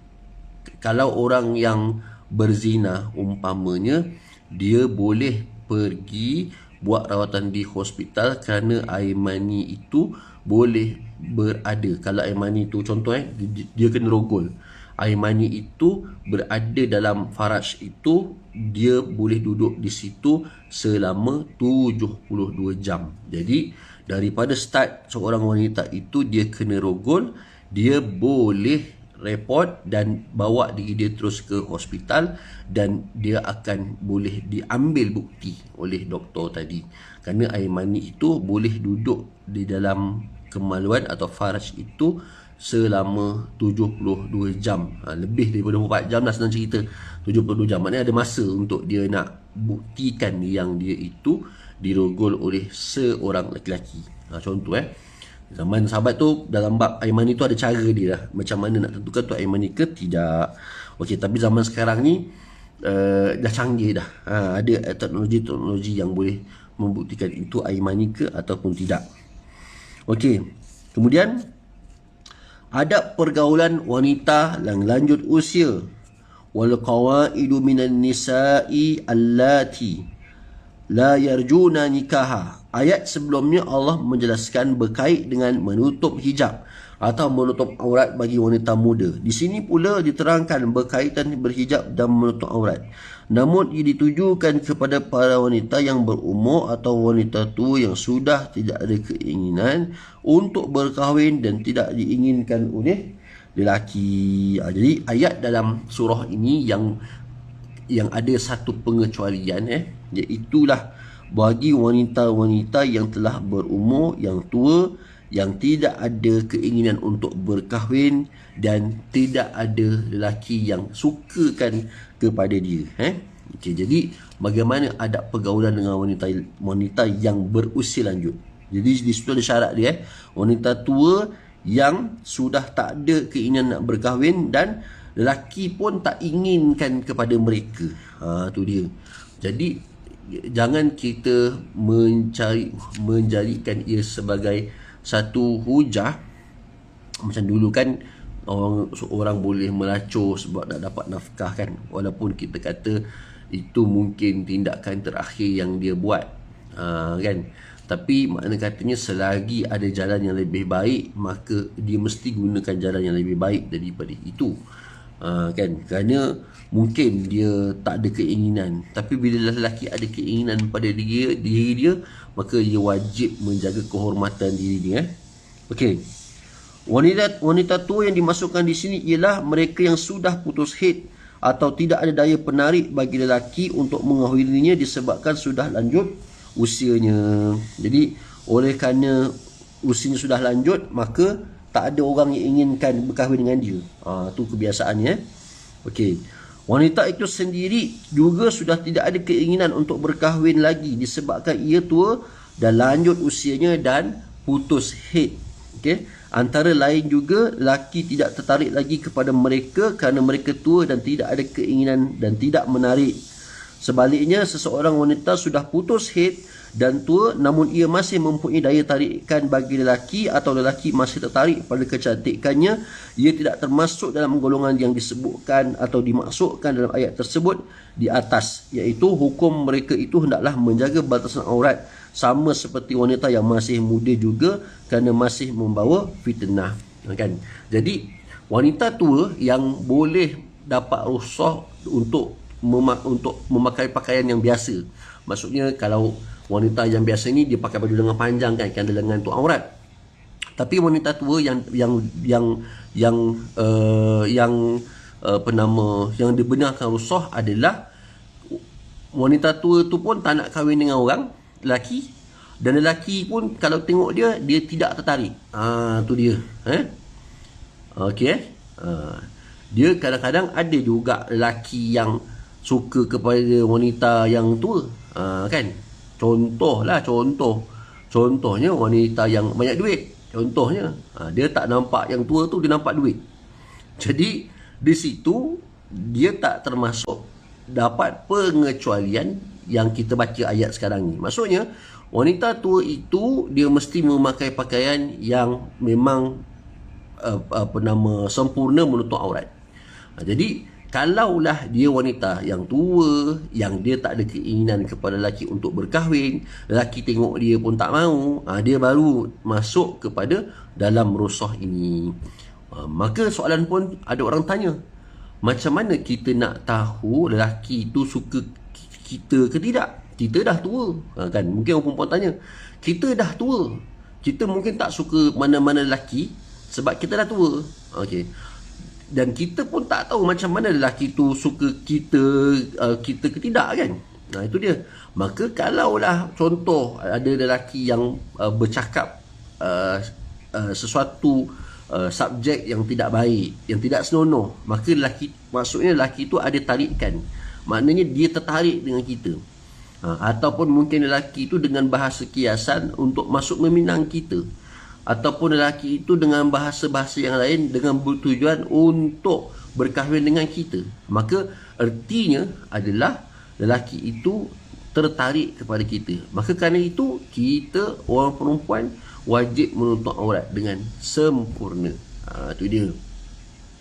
kalau orang yang berzina umpamanya, dia boleh pergi buat rawatan di hospital kerana air mani itu boleh berada. Kalau air mani itu contoh dia kena rogol, air mani itu berada dalam faraj itu, dia boleh duduk di situ selama 72 jam. Jadi daripada start seorang wanita itu dia kena rogol, dia boleh report dan bawa diri dia terus ke hospital, dan dia akan boleh diambil bukti oleh doktor tadi. Kerana air mani itu boleh duduk di dalam kemaluan atau faraj itu selama 72 jam. Lebih daripada 24 jam lah, senang cerita. 72 jam maknanya ada masa untuk dia nak buktikan yang dia itu dirogol oleh seorang lelaki. Contoh zaman sahabat tu dalam bab air mani tu ada cara dia lah, macam mana nak tentukan tu air mani ke tidak. Okey, tapi zaman sekarang ni dah canggih dah. Ada teknologi yang boleh membuktikan itu air mani ke ataupun tidak. Okey. Kemudian adab pergaulan wanita yang lanjut usia. Wal qawaidu minan nisa'i allati la yarjuna nikaha. Ayat sebelumnya Allah menjelaskan berkait dengan menutup hijab atau menutup aurat bagi wanita muda. Di sini pula diterangkan berkaitan berhijab dan menutup aurat. Namun ia ditujukan kepada para wanita yang berumur atau wanita tua yang sudah tidak ada keinginan untuk berkahwin dan tidak diinginkan oleh lelaki. Jadi ayat dalam surah ini yang ada satu pengecualian Iaitulah bagi wanita-wanita yang telah berumur, yang tua, yang tidak ada keinginan untuk berkahwin dan tidak ada lelaki yang sukakan kepada dia. Okey, jadi bagaimana adab pergaulan dengan wanita yang berusia lanjut. Jadi di situ ada syarat dia. Wanita tua yang sudah tak ada keinginan nak berkahwin dan lelaki pun tak inginkan kepada mereka. Tu dia. Jadi jangan kita menjadikan ia sebagai satu hujah. Macam dulu kan orang boleh melacur sebab nak dapat nafkah kan, walaupun kita kata itu mungkin tindakan terakhir yang dia buat, kan. Tapi makna katanya selagi ada jalan yang lebih baik, maka dia mesti gunakan jalan yang lebih baik daripada itu, kan. Kerana mungkin dia tak ada keinginan, tapi bila lelaki ada keinginan pada diri dia, maka dia wajib menjaga kehormatan diri dia. Okey. Wanita tua yang dimasukkan di sini ialah mereka yang sudah putus haid atau tidak ada daya penarik bagi lelaki untuk mengahwininya disebabkan sudah lanjut usianya. Jadi oleh kerana usianya sudah lanjut, maka tak ada orang yang inginkan berkahwin dengan dia. Tu kebiasaannya. Okey. Wanita itu sendiri juga sudah tidak ada keinginan untuk berkahwin lagi disebabkan ia tua dan lanjut usianya dan putus haid. Okey. Antara lain juga lelaki tidak tertarik lagi kepada mereka kerana mereka tua dan tidak ada keinginan dan tidak menarik. Sebaliknya, seseorang wanita sudah putus haid dan tua namun ia masih mempunyai daya tarikan bagi lelaki atau lelaki masih tertarik pada kecantikannya, ia tidak termasuk dalam golongan yang disebutkan atau dimaksudkan dalam ayat tersebut di atas, iaitu hukum mereka itu hendaklah menjaga batasan aurat sama seperti wanita yang masih muda juga kerana masih membawa fitnah, kan. Jadi wanita tua yang boleh dapat rukhsah untuk memakai pakaian yang biasa. Maksudnya kalau wanita yang biasa ni dia pakai baju lengan panjang kan, kerana lengan tu aurat. Tapi wanita tua yang yang dibenarkan rukhsah adalah wanita tua tu pun tak nak kahwin dengan orang lelaki, dan lelaki pun kalau tengok dia tidak tertarik. Tu dia. Okey. Dia kadang-kadang ada juga lelaki yang suka kepada wanita yang tua, kan. Contohnya wanita yang banyak duit. Contohnya, dia tak nampak yang tua tu, dia nampak duit. Jadi di situ dia tak termasuk dapat pengecualian yang kita baca ayat sekarang ni. Maksudnya wanita tua itu dia mesti memakai pakaian yang memang sempurna menutup aurat. Jadi kalaulah dia wanita yang tua, yang dia tak ada keinginan kepada lelaki untuk berkahwin, lelaki tengok dia pun tak mau, dia baru masuk kepada dalam rukhsah ini. Maka soalan pun ada orang tanya, macam mana kita nak tahu lelaki itu suka kita ke tidak? Kita dah tua, kan. Mungkin orang perempuan tanya, kita dah tua, kita mungkin tak suka mana-mana lelaki sebab kita dah tua. Okey. Dan kita pun tak tahu macam mana lelaki tu suka kita ke tidak, kan. Itu dia. Maka kalaulah contoh ada lelaki yang bercakap sesuatu subjek yang tidak baik, yang tidak senonoh, maka maksudnya lelaki tu ada tarikan. Maknanya dia tertarik dengan kita. Ataupun mungkin lelaki itu dengan bahasa kiasan untuk masuk meminang kita, ataupun lelaki itu dengan bahasa-bahasa yang lain dengan bertujuan untuk berkahwin dengan kita. Maka ertinya adalah lelaki itu tertarik kepada kita. Maka kerana itu kita orang perempuan wajib menutup aurat dengan sempurna. Itu dia.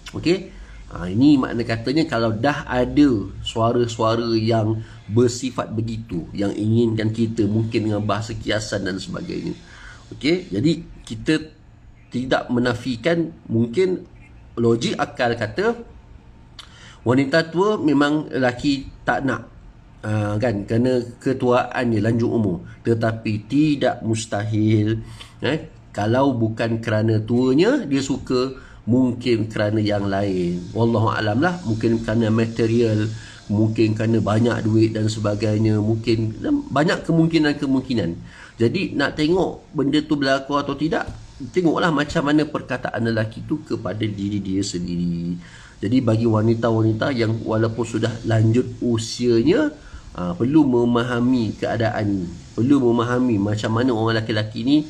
Okey. Ini makna katanya kalau dah ada suara-suara yang bersifat begitu, yang inginkan kita mungkin dengan bahasa kiasan dan sebagainya. Okey, jadi kita tidak menafikan, mungkin logik akal kata wanita tua memang lelaki tak nak, kan, kerana ketuaannya lanjut umur. Tetapi tidak mustahil, kalau bukan kerana tuanya dia suka, mungkin kerana yang lain. Wallahu alam lah, mungkin kerana material, mungkin kerana banyak duit dan sebagainya, mungkin banyak kemungkinan-kemungkinan. Jadi nak tengok benda tu berlaku atau tidak, tengoklah macam mana perkataan lelaki tu kepada diri dia sendiri. Jadi bagi wanita-wanita yang walaupun sudah lanjut usianya, perlu memahami keadaan ni, perlu memahami macam mana orang lelaki ni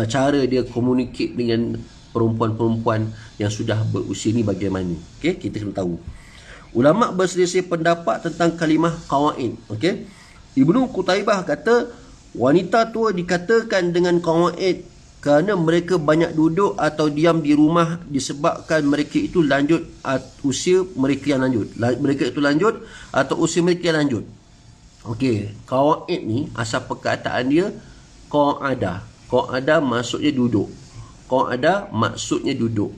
cara dia communicate dengan perempuan-perempuan yang sudah berusia ni bagaimana. Okey, kita kena tahu. Ulama berselisih pendapat tentang kalimah qawaid. Okey, Ibnu Qutaibah kata wanita tua dikatakan dengan qawaid kerana mereka banyak duduk atau diam di rumah disebabkan mereka itu lanjut usia mereka yang lanjut. Mereka itu lanjut atau usia mereka yang lanjut. Okey, qawaid ni asal perkataan dia qa'ada. Qa'ada maksudnya duduk. Qa'ada maksudnya duduk.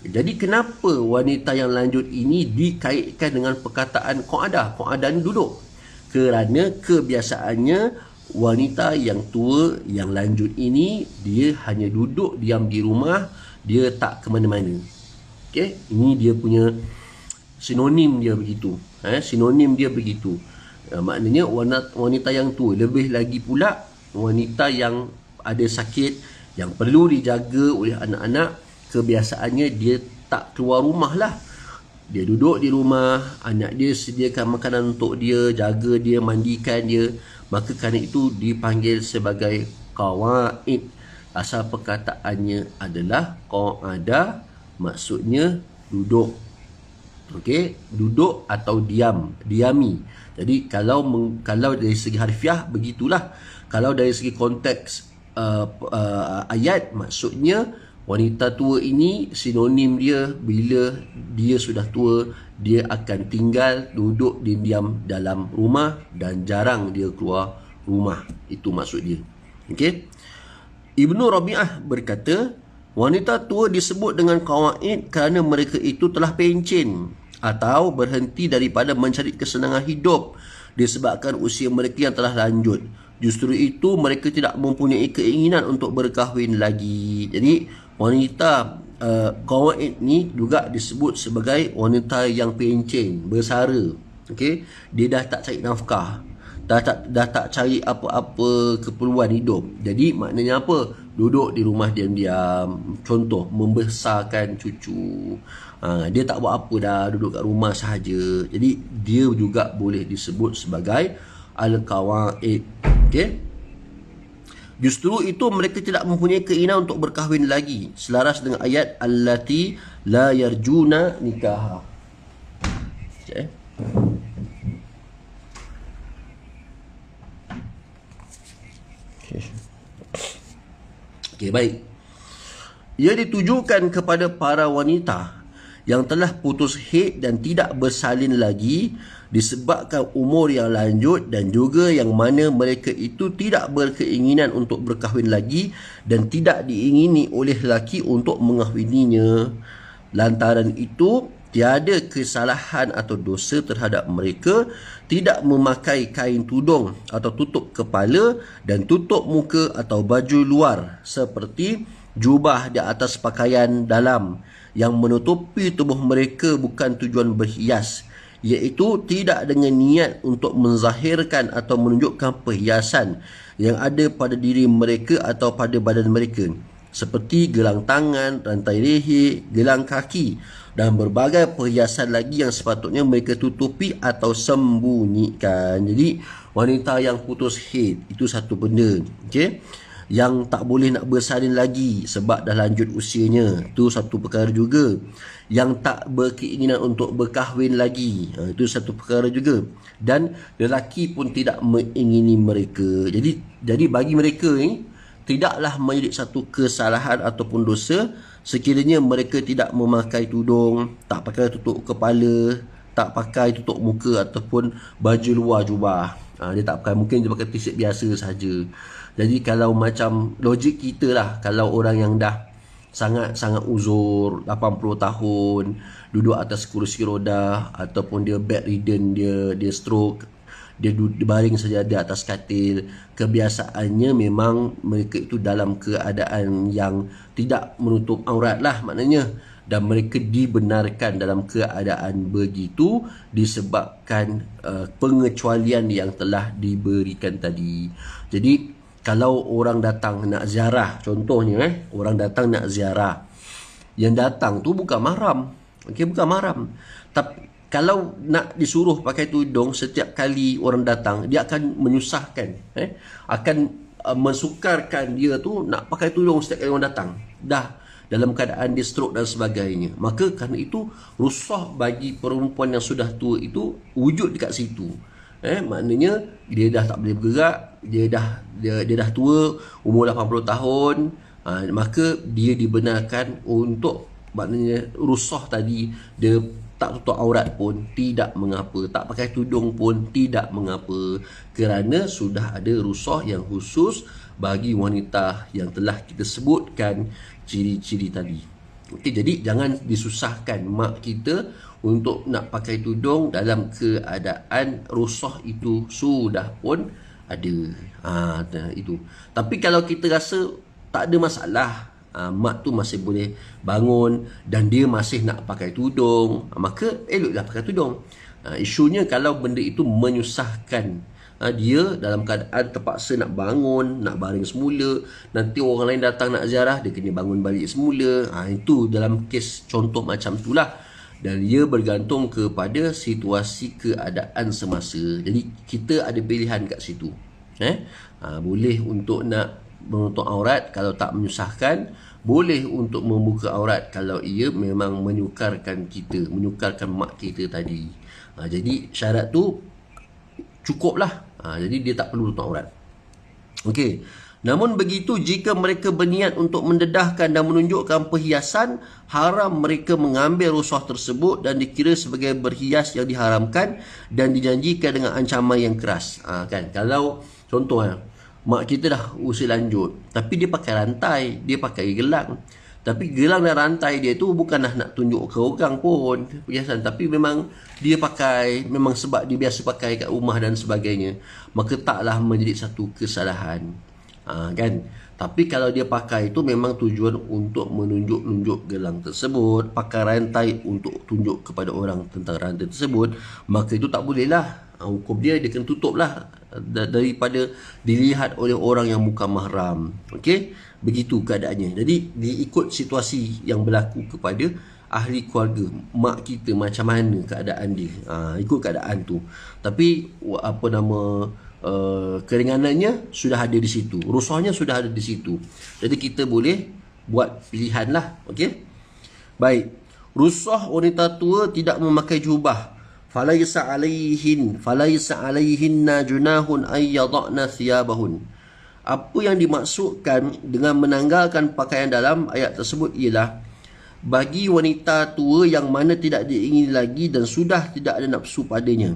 Jadi kenapa wanita yang lanjut ini dikaitkan dengan perkataan qa'ada? Qa'ada ni duduk. Kerana kebiasaannya wanita yang tua, yang lanjut ini, dia hanya duduk diam di rumah, dia tak ke mana-mana. Okey, ini dia punya sinonim dia begitu. Sinonim dia begitu. Maknanya wanita yang tua, lebih lagi pula wanita yang ada sakit, yang perlu dijaga oleh anak-anak, kebiasaannya dia tak keluar rumah lah. Dia duduk di rumah, anak dia sediakan makanan untuk dia, jaga dia, mandikan dia. Maka kerana itu dipanggil sebagai qawaid. Asal perkataannya adalah qa'ada, maksudnya duduk. Okey, duduk atau diami. Jadi kalau dari segi harfiah begitulah. Kalau dari segi konteks ayat, maksudnya wanita tua ini sinonim dia bila dia sudah tua, dia akan tinggal duduk diam dalam rumah dan jarang dia keluar rumah. Itu maksud dia. Okey. Ibnu Rabi'ah berkata, wanita tua disebut dengan qawaid kerana mereka itu telah pencen atau berhenti daripada mencari kesenangan hidup disebabkan usia mereka yang telah lanjut. Justru itu mereka tidak mempunyai keinginan untuk berkahwin lagi. Jadi wanita qawaid ni juga disebut sebagai wanita yang pencen, bersara. Okey, dia dah tak cari nafkah, dah tak cari apa-apa keperluan hidup. Jadi maknanya apa? Duduk di rumah diam-diam. Contoh, membesarkan cucu. Dia tak buat apa dah, duduk kat rumah sahaja. Jadi dia juga boleh disebut sebagai al-qawaid. Okey. Justru itu mereka tidak mempunyai keinginan untuk berkahwin lagi, selaras dengan ayat allati la yarjuna nikaha. Okey. Okey, baik. Ia ditujukan kepada para wanita yang telah putus haid dan tidak bersalin lagi disebabkan umur yang lanjut, dan juga yang mana mereka itu tidak berkeinginan untuk berkahwin lagi dan tidak diingini oleh lelaki untuk mengahwininya. Lantaran itu, tiada kesalahan atau dosa terhadap mereka tidak memakai kain tudung atau tutup kepala dan tutup muka atau baju luar seperti jubah di atas pakaian dalam yang menutupi tubuh mereka bukan tujuan berhias, iaitu tidak dengan niat untuk menzahirkan atau menunjukkan perhiasan yang ada pada diri mereka atau pada badan mereka, seperti gelang tangan, rantai leher, gelang kaki dan berbagai perhiasan lagi yang sepatutnya mereka tutupi atau sembunyikan. Jadi wanita yang putus haid itu satu benda, okey, yang tak boleh nak bersalin lagi sebab dah lanjut usianya, itu satu perkara juga. Yang tak berkeinginan untuk berkahwin lagi, itu satu perkara juga. Dan lelaki pun tidak mengingini mereka. Jadi bagi mereka ni tidaklah menjadi satu kesalahan ataupun dosa sekiranya mereka tidak memakai tudung, tak pakai tutup kepala, tak pakai tutup muka ataupun baju luar jubah. Dia tak pakai, mungkin dia pakai t-shirt biasa saja. Jadi kalau macam logik kita lah, kalau orang yang dah sangat-sangat uzur, 80 tahun, duduk atas kerusi roda ataupun dia bedridden, dia stroke, dia baring saja di atas katil, kebiasaannya memang mereka itu dalam keadaan yang tidak menutup aurat lah, maknanya dan mereka dibenarkan dalam keadaan begitu disebabkan pengecualian yang telah diberikan tadi. Jadi kalau orang datang nak ziarah, contohnya orang datang nak ziarah, yang datang tu bukan mahram, okey, bukan mahram. Tapi kalau nak disuruh pakai tudung setiap kali orang datang, dia akan menyusahkan, akan mensukarkan dia tu nak pakai tudung setiap kali orang datang. Dah dalam keadaan dia stroke dan sebagainya. Maka kerana itu rusah bagi perempuan yang sudah tua itu wujud dekat situ. Maknanya dia dah tak boleh bergerak, dia dah tua, umur 80 tahun, maka dia dibenarkan untuk, maknanya rusah tadi, dia tak tutup aurat pun tidak mengapa, tak pakai tudung pun tidak mengapa, kerana sudah ada rusah yang khusus bagi wanita yang telah kita sebutkan ciri-ciri tadi. Okey, jadi jangan disusahkan mak kita untuk nak pakai tudung dalam keadaan rusah itu sudah pun ada. Itu. Tapi kalau kita rasa tak ada masalah, mak tu masih boleh bangun dan dia masih nak pakai tudung, maka eloklah pakai tudung. Isunya kalau benda itu menyusahkan dia dalam keadaan terpaksa nak bangun, nak baring semula, nanti orang lain datang nak ziarah, dia kena bangun balik semula. Itu dalam kes contoh macam itulah. Dan ia bergantung kepada situasi keadaan semasa. Jadi kita ada pilihan kat situ. Boleh untuk nak menutup aurat kalau tak menyusahkan, boleh untuk membuka aurat kalau ia memang menyukarkan kita, menyukarkan mak kita tadi. Jadi syarat tu cukuplah. Jadi dia tak perlu tutup aurat. Okey. Namun begitu, jika mereka berniat untuk mendedahkan dan menunjukkan perhiasan, haram mereka mengambil rusah tersebut dan dikira sebagai berhias yang diharamkan dan dijanjikan dengan ancaman yang keras. Kan? Kalau contoh, mak kita dah usia lanjut, tapi dia pakai rantai, dia pakai gelang. Tapi gelang dan rantai dia tu bukanlah nak tunjuk ke orang pun perhiasan, tapi memang dia pakai, memang sebab dia biasa pakai kat rumah dan sebagainya. Maka taklah menjadi satu kesalahan. Kan? Tapi kalau dia pakai itu memang tujuan untuk menunjuk-nunjuk gelang tersebut, pakai rantai untuk tunjuk kepada orang tentang rantai tersebut, maka itu tak boleh lah. Hukum dia kena tutup lah daripada dilihat oleh orang yang bukan mahram. Okey, begitu keadaannya. Jadi diikut situasi yang berlaku kepada ahli keluarga, mak kita macam mana keadaan dia, ikut keadaan tu. Tapi keringanannya sudah ada di situ, rusahnya sudah ada di situ. Jadi kita boleh buat pilihan lah. Okey, baik. Rusah wanita tua tidak memakai jubah. Falaisa alaihinna junahun ay yada'na thiyabahun. Apa yang dimaksudkan dengan menanggalkan pakaian dalam ayat tersebut ialah bagi wanita tua yang mana tidak diingini lagi dan sudah tidak ada nafsu padanya.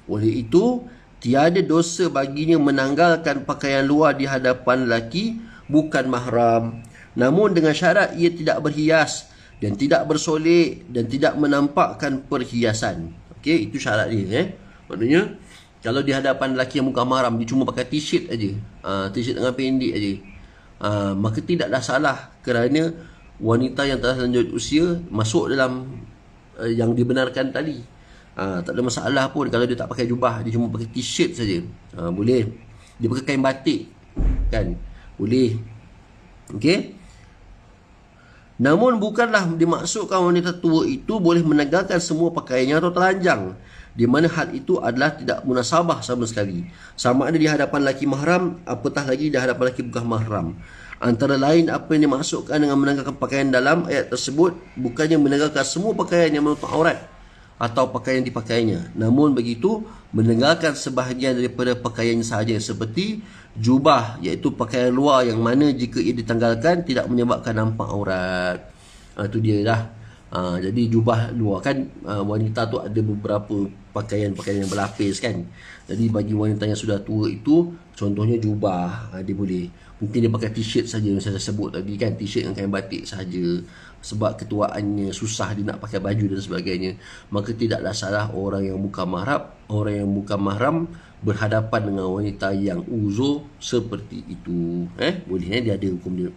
Oleh itu, tiada dosa baginya menanggalkan pakaian luar di hadapan lelaki bukan mahram. Namun dengan syarat ia tidak berhias dan tidak bersolek dan tidak menampakkan perhiasan. Okey, itu syarat dia. Maknanya kalau di hadapan lelaki yang bukan mahram, dia cuma pakai t-shirt aja, t-shirt dengan pendek aja, maka tidaklah salah, kerana wanita yang telah lanjut usia masuk dalam yang dibenarkan tadi. Tak ada masalah pun kalau dia tak pakai jubah, dia cuma pakai t-shirt saja. Boleh. Dia pakai kain batik, kan? Boleh. Okey. Namun bukanlah dimaksudkan wanita tua itu boleh menanggalkan semua pakaiannya atau telanjang, di mana hal itu adalah tidak munasabah sama sekali. Sama ada di hadapan lelaki mahram, apatah lagi di hadapan lelaki bukan mahram. Antara lain apa yang dimaksudkan dengan menanggalkan pakaian dalam ayat tersebut bukannya menanggalkan semua pakaian yang menutup aurat atau pakaian dipakainya. Namun begitu, menanggalkan sebahagian daripada pakaian sahaja seperti jubah, iaitu pakaian luar yang mana jika ia ditanggalkan tidak menyebabkan nampak aurat. Itu dia dah. Jadi jubah luar kan, wanita tu ada beberapa pakaian-pakaian yang berlapis kan. Jadi bagi wanita yang sudah tua itu, contohnya jubah, dia boleh. Mungkin dia pakai t-shirt saja yang saya sebut tadi kan, t-shirt dengan kain batik saja. Sebab ketuaannya susah dia nak pakai baju dan sebagainya. Maka tidaklah salah orang yang bukan mahram berhadapan dengan wanita yang uzur seperti itu. Boleh, dia ada hukum dia.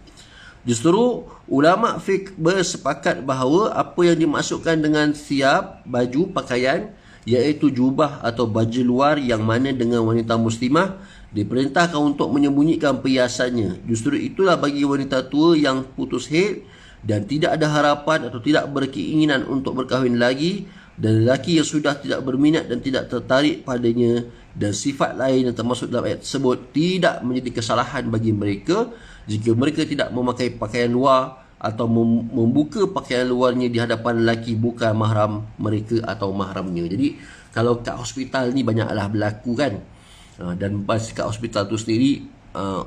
Justru ulama fiqh bersepakat bahawa apa yang dimaksudkan dengan thiyab, baju, pakaian, iaitu jubah atau baju luar yang mana dengan wanita muslimah diperintahkan untuk menyembunyikan perhiasannya. Justru itulah bagi wanita tua yang putus haid dan tidak ada harapan atau tidak berkeinginan untuk berkahwin lagi, dan lelaki yang sudah tidak berminat dan tidak tertarik padanya, dan sifat lain yang termasuk dalam ayat tersebut, tidak menjadi kesalahan bagi mereka jika mereka tidak memakai pakaian luar atau membuka pakaian luarnya di hadapan lelaki bukan mahram mereka atau mahramnya. Jadi kalau kat hospital ni banyaklah berlaku kan. Dan pas kat hospital tu sendiri,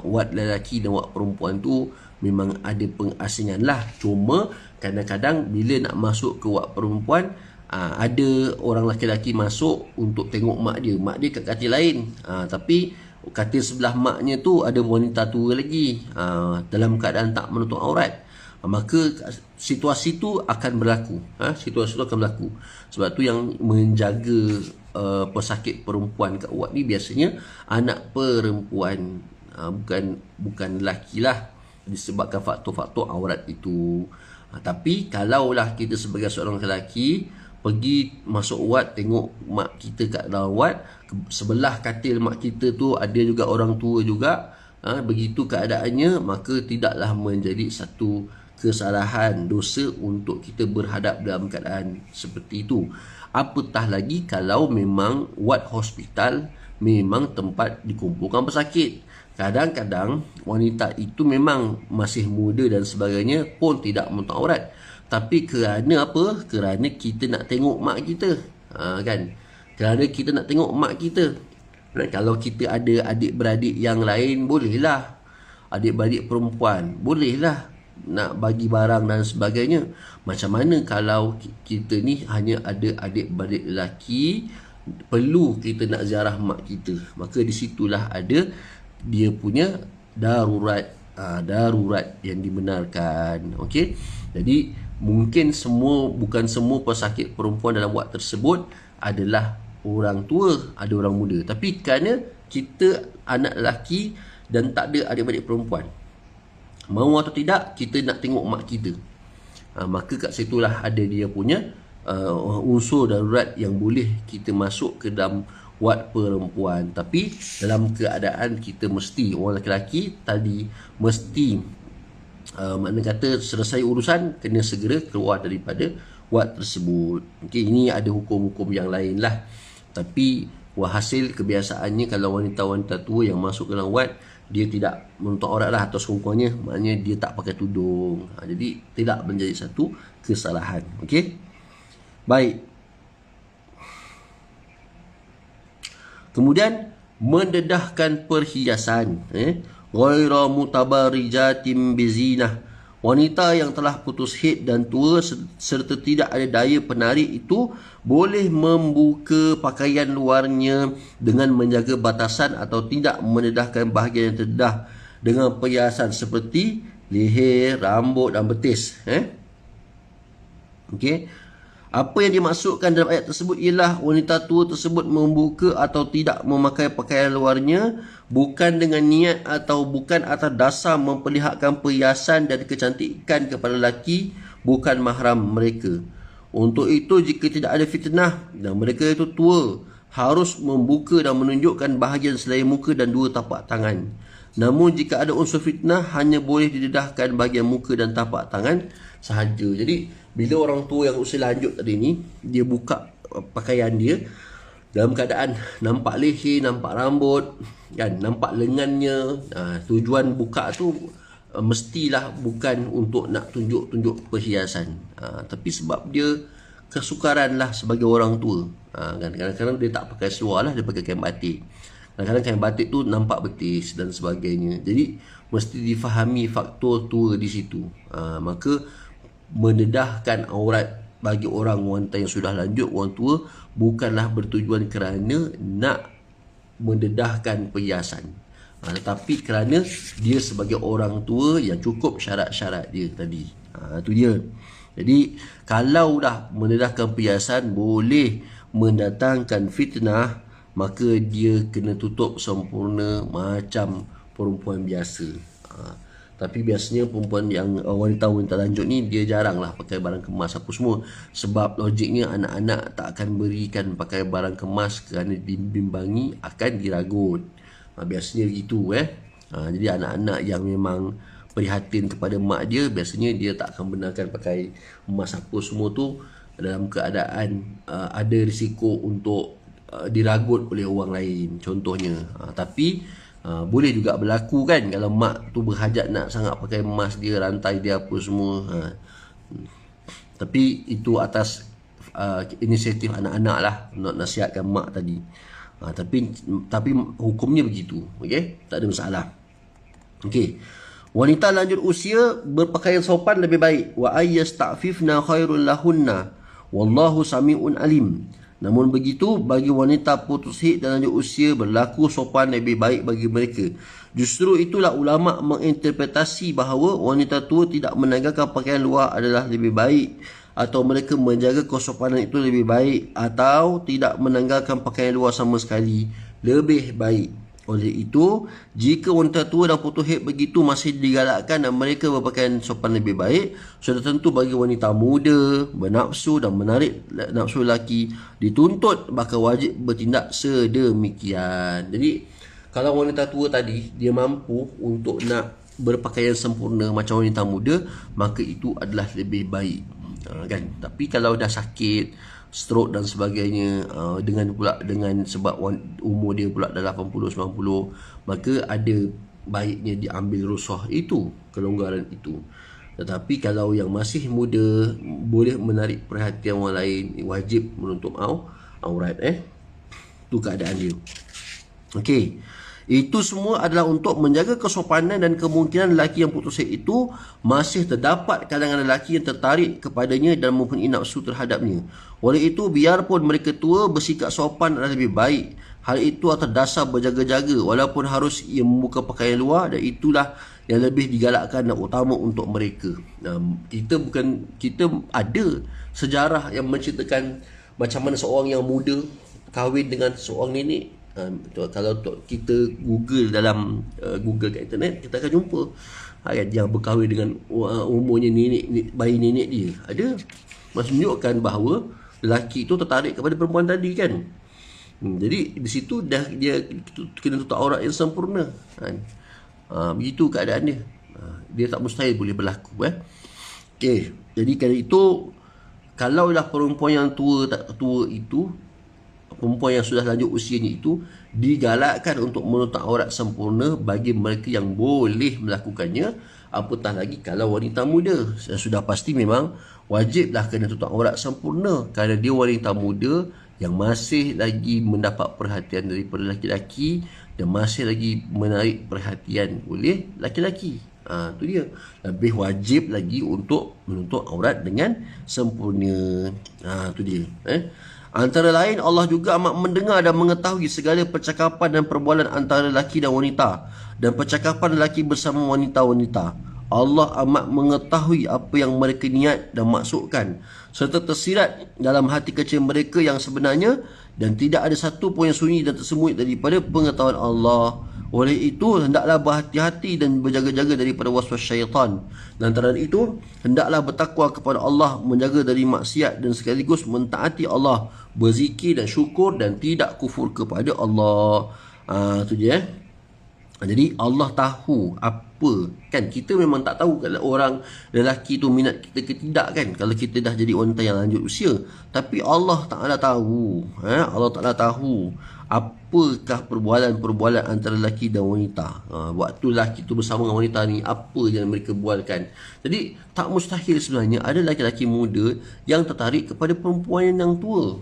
wad lelaki dan wad perempuan tu memang ada pengasingan lah. Cuma kadang-kadang bila nak masuk ke wad perempuan, ada orang lelaki-lelaki masuk untuk tengok mak dia. Mak dia kat katil lain, tapi katil sebelah maknya tu ada wanita tua lagi, dalam keadaan tak menutup aurat. Maka situasi tu akan berlaku. Situasi tu akan berlaku. Sebab tu yang menjaga pesakit perempuan kat wad ni biasanya anak perempuan, bukan lelaki lah, disebabkan faktor-faktor aurat itu. Tapi kalaulah kita sebagai seorang lelaki pergi masuk wad, tengok mak kita kat dalam wad, sebelah katil mak kita tu ada juga orang tua juga, begitu keadaannya, maka tidaklah menjadi satu kesalahan, dosa untuk kita berhadap dalam keadaan seperti itu. Apatah lagi kalau memang wad hospital memang tempat dikumpulkan pesakit. Kadang-kadang wanita itu memang masih muda dan sebagainya pun tidak menutup aurat, tapi kerana apa? Kerana kita nak tengok mak kita, kan? Kerana kita nak tengok mak kita. Dan kalau kita ada adik-beradik yang lain, bolehlah. Adik-beradik perempuan, bolehlah nak bagi barang dan sebagainya. Macam mana kalau kita ni hanya ada adik-beradik lelaki, perlu kita nak ziarah mak kita, maka di situlah ada dia punya darurat, darurat yang dibenarkan. Okey. Jadi mungkin bukan semua pesakit perempuan dalam wad tersebut adalah orang tua, ada orang muda. Tapi kerana kita anak lelaki dan tak ada adik-adik perempuan, mau atau tidak kita nak tengok mak kita, maka kat situlah ada dia punya unsur darurat yang boleh kita masuk ke dalam wad perempuan. Tapi dalam keadaan kita mesti, orang lelaki tadi mesti makna kata selesai urusan, kena segera keluar daripada wad tersebut. Okay, ini ada hukum-hukum yang lain lah. Tapi hasil kebiasaannya kalau wanita-wanita tua yang masuk ke dalam wad, dia tidak menutup aurat lah, atau sekurang-kurangnya maknanya dia tak pakai tudung. Jadi tidak menjadi satu kesalahan. Okey. Baik. Kemudian mendedahkan perhiasan, ghaira mutabarijatin bizinah. Wanita yang telah putus haid dan tua serta tidak ada daya penarik itu boleh membuka pakaian luarnya dengan menjaga batasan atau tidak mendedahkan bahagian yang terdedah dengan perhiasan seperti leher, rambut dan betis. Okey. Apa yang dimaksudkan dalam ayat tersebut ialah wanita tua tersebut membuka atau tidak memakai pakaian luarnya bukan dengan niat atau bukan atas dasar memperlihatkan perhiasan dan kecantikan kepada lelaki bukan mahram mereka. Untuk itu, jika tidak ada fitnah dan mereka itu tua, harus membuka dan menunjukkan bahagian selain muka dan dua tapak tangan. Namun jika ada unsur fitnah, hanya boleh didedahkan bahagian muka dan tapak tangan sahaja. Jadi bila orang tua yang usia lanjut tadi ni, dia buka pakaian dia dalam keadaan nampak leher, nampak rambut, kan, nampak lengannya. Tujuan buka tu mestilah bukan untuk nak tunjuk-tunjuk perhiasan, tapi sebab dia kesukaran lah sebagai orang tua. Kan, kadang-kadang dia tak pakai seluar lah, dia pakai kain batik. Kadang-kadang kain batik tu nampak betis dan sebagainya. Jadi mesti difahami faktor tua di situ. Maka mendedahkan aurat bagi orang wanita yang sudah lanjut, orang tua, bukanlah bertujuan kerana nak mendedahkan perhiasan, tetapi kerana dia sebagai orang tua yang cukup syarat-syarat dia tadi. Itu dia. Jadi kalau dah mendedahkan perhiasan boleh mendatangkan fitnah, maka dia kena tutup sempurna macam perempuan biasa. Tapi biasanya perempuan yang wanita-wanita lanjut ni dia jarang lah pakai barang kemas apa semua. Sebab logiknya anak-anak tak akan berikan pakai barang kemas kerana dibimbangi akan diragut. Biasanya begitu jadi anak-anak yang memang prihatin kepada mak dia, biasanya dia tak akan benarkan pakai emas apa semua tu dalam keadaan ada risiko untuk diragut oleh orang lain contohnya. Tapi boleh juga berlaku kan kalau mak tu berhajat nak sangat pakai emas dia, rantai dia apa semua. Tapi itu atas inisiatif anak-anak lah nak nasihatkan mak tadi. Tapi hukumnya begitu, okey, tak ada masalah. Okey, wanita lanjut usia berpakaian sopan lebih baik. Wa ayyasta'fifna khairul lahunna wallahu sami'un alim. Namun begitu, bagi wanita putus haid dan lanjut usia, berlaku sopan lebih baik bagi mereka. Justru itulah ulama' menginterpretasi bahawa wanita tua tidak menanggalkan pakaian luar adalah lebih baik, atau mereka menjaga kesopanan itu lebih baik, atau tidak menanggalkan pakaian luar sama sekali lebih baik. Oleh itu, jika wanita tua dan putus haid begitu masih digalakkan dan mereka berpakaian sopan lebih baik, sudah tentu bagi wanita muda bernafsu dan menarik nafsu lelaki dituntut bahkan wajib bertindak sedemikian. Jadi, kalau wanita tua tadi dia mampu untuk nak berpakaian sempurna macam wanita muda, maka itu adalah lebih baik. Kan? Tapi kalau dah sakit, stroke dan sebagainya, dengan sebab umur dia pula dah 80 90, maka ada baiknya diambil rukhsah itu, kelonggaran itu. Tetapi kalau yang masih muda boleh menarik perhatian orang lain, wajib menutup aurat. Itu keadaan dia. Okey. Itu semua adalah untuk menjaga kesopanan dan kemungkinan lelaki yang putus haid itu masih terdapat kalangan lelaki yang tertarik kepadanya dan mempunyai nafsu terhadapnya. Oleh itu, biarpun mereka tua, bersikap sopan adalah lebih baik. Hal itu atas dasar berjaga-jaga walaupun harus ia membuka pakaian luar, dan itulah yang lebih digalakkan dan utama untuk mereka. Kita ada sejarah yang menceritakan macam mana seorang yang muda kahwin dengan seorang nenek. Kalau kita Google dalam Google kat internet, kita akan jumpa yang berkahwin dengan umurnya bayi nenek dia. Ada menunjukkan bahawa lelaki itu tertarik kepada perempuan tadi kan. Jadi di situ dah dia kena tutup aurat yang sempurna kan. Begitu keadaan dia. Dia tak mustahil boleh berlaku Okey, jadi kerana itu, kalaulah perempuan yang tua itu, perempuan yang sudah lanjut usianya itu, digalakkan untuk menutup aurat sempurna bagi mereka yang boleh melakukannya, apatah lagi kalau wanita muda. Sudah pasti memang wajiblah kena tutup aurat sempurna kerana dia wanita muda yang masih lagi mendapat perhatian daripada laki-laki dan masih lagi menarik perhatian oleh laki-laki. Itu dia. Lebih wajib lagi untuk menutup aurat dengan sempurna. Itu dia. Antara lain, Allah juga amat mendengar dan mengetahui segala percakapan dan perbualan antara lelaki dan wanita, dan percakapan lelaki bersama wanita-wanita. Allah amat mengetahui apa yang mereka niat dan maksudkan, serta tersirat dalam hati kecil mereka yang sebenarnya, dan tidak ada satu pun yang sunyi dan tersembunyi daripada pengetahuan Allah. Oleh itu, hendaklah berhati-hati dan berjaga-jaga daripada waswas syaitan. Lantaran itu, hendaklah bertakwa kepada Allah, menjaga dari maksiat dan sekaligus mentaati Allah, berzikir dan syukur dan tidak kufur kepada Allah. Itu je. Jadi Allah tahu apa, kan kita memang tak tahu kalau orang lelaki tu minat kita ke tidak kan, kalau kita dah jadi wanita yang lanjut usia. Tapi Allah Ta'ala tahu. Allah Ta'ala tahu apakah perbualan-perbualan antara lelaki dan wanita. Waktu lelaki tu bersama dengan wanita ni, apa yang mereka bualkan. Jadi tak mustahil sebenarnya ada lelaki-lelaki muda yang tertarik kepada perempuan yang tua.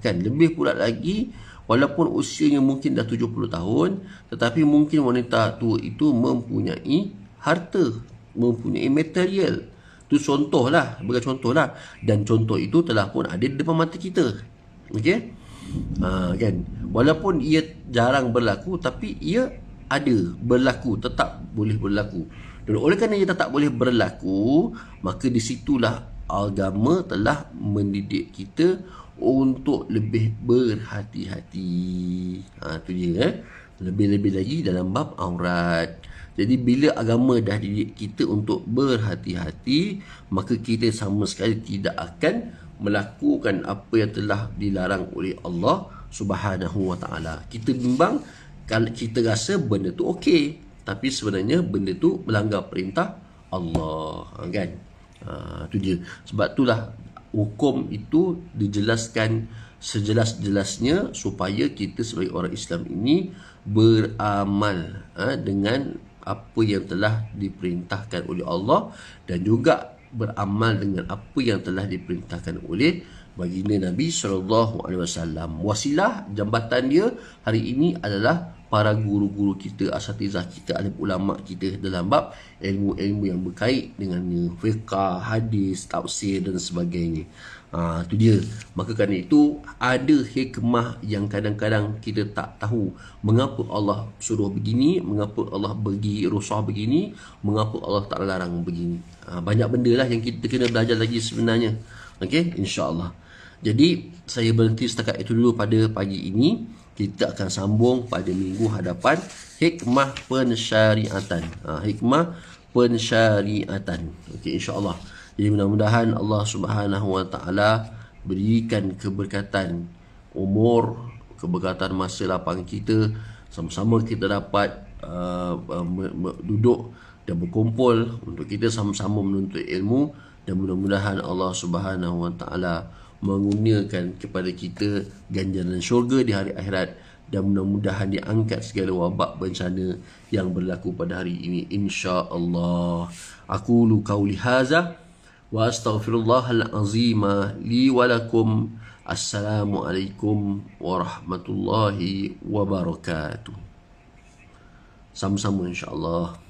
Kan, lebih pula lagi, walaupun usianya mungkin dah 70 tahun, tetapi mungkin wanita tua itu mempunyai harta, mempunyai material. Itu contohlah, sebagai contohlah. Dan contoh itu telah pun ada di depan mata kita. Okey? Kan? Walaupun ia jarang berlaku, tapi ia ada berlaku, tetap boleh berlaku. Dan oleh kerana ia tetap boleh berlaku, maka di situlah agama telah mendidik kita untuk lebih berhati-hati. Itu dia. Lebih-lebih lagi dalam bab aurat. Jadi bila agama dah dididik kita untuk berhati-hati, maka kita sama sekali tidak akan melakukan apa yang telah dilarang oleh Allah Subhanahu wa taala. Kita bimbang kalau kita rasa benda tu okey, tapi sebenarnya benda tu melanggar perintah Allah, kan? Tu dia. Sebab itulah hukum itu dijelaskan sejelas-jelasnya supaya kita sebagai orang Islam ini beramal dengan apa yang telah diperintahkan oleh Allah dan juga beramal dengan apa yang telah diperintahkan oleh baginda Nabi SAW. Wasilah jambatan dia hari ini adalah para guru-guru kita, asatizah kita, alim ulama kita dalam bab ilmu-ilmu yang berkait dengannya, fiqh, hadis, tafsir dan sebagainya. Itu dia. Maka kerana itu ada hikmah yang kadang-kadang kita tak tahu mengapa Allah suruh begini, mengapa Allah bagi rukhsah begini, mengapa Allah tak larang begini. Banyak benda lah yang kita kena belajar lagi sebenarnya. Okey, insya-Allah. Jadi saya berhenti setakat itu dulu pada pagi ini. Kita akan sambung pada minggu hadapan hikmah pensyariatan. Hikmah pensyariatan. Okey, insya-Allah. Jadi mudah-mudahan Allah Subhanahu wa taala berikan keberkatan umur, keberkatan masa lapang kita, sama-sama kita dapat duduk dan berkumpul untuk kita sama-sama menuntut ilmu, dan mudah-mudahan Allah Subhanahu wa taala mengurniakan kepada kita ganjaran syurga di hari akhirat, dan mudah-mudahan diangkat segala wabak bencana yang berlaku pada hari ini, insya-Allah. Aqulu qauli hadza wa astaghfirullahal azim li wa lakum. Assalamualaikum warahmatullahi wabarakatuh. Sama-sama insya-Allah.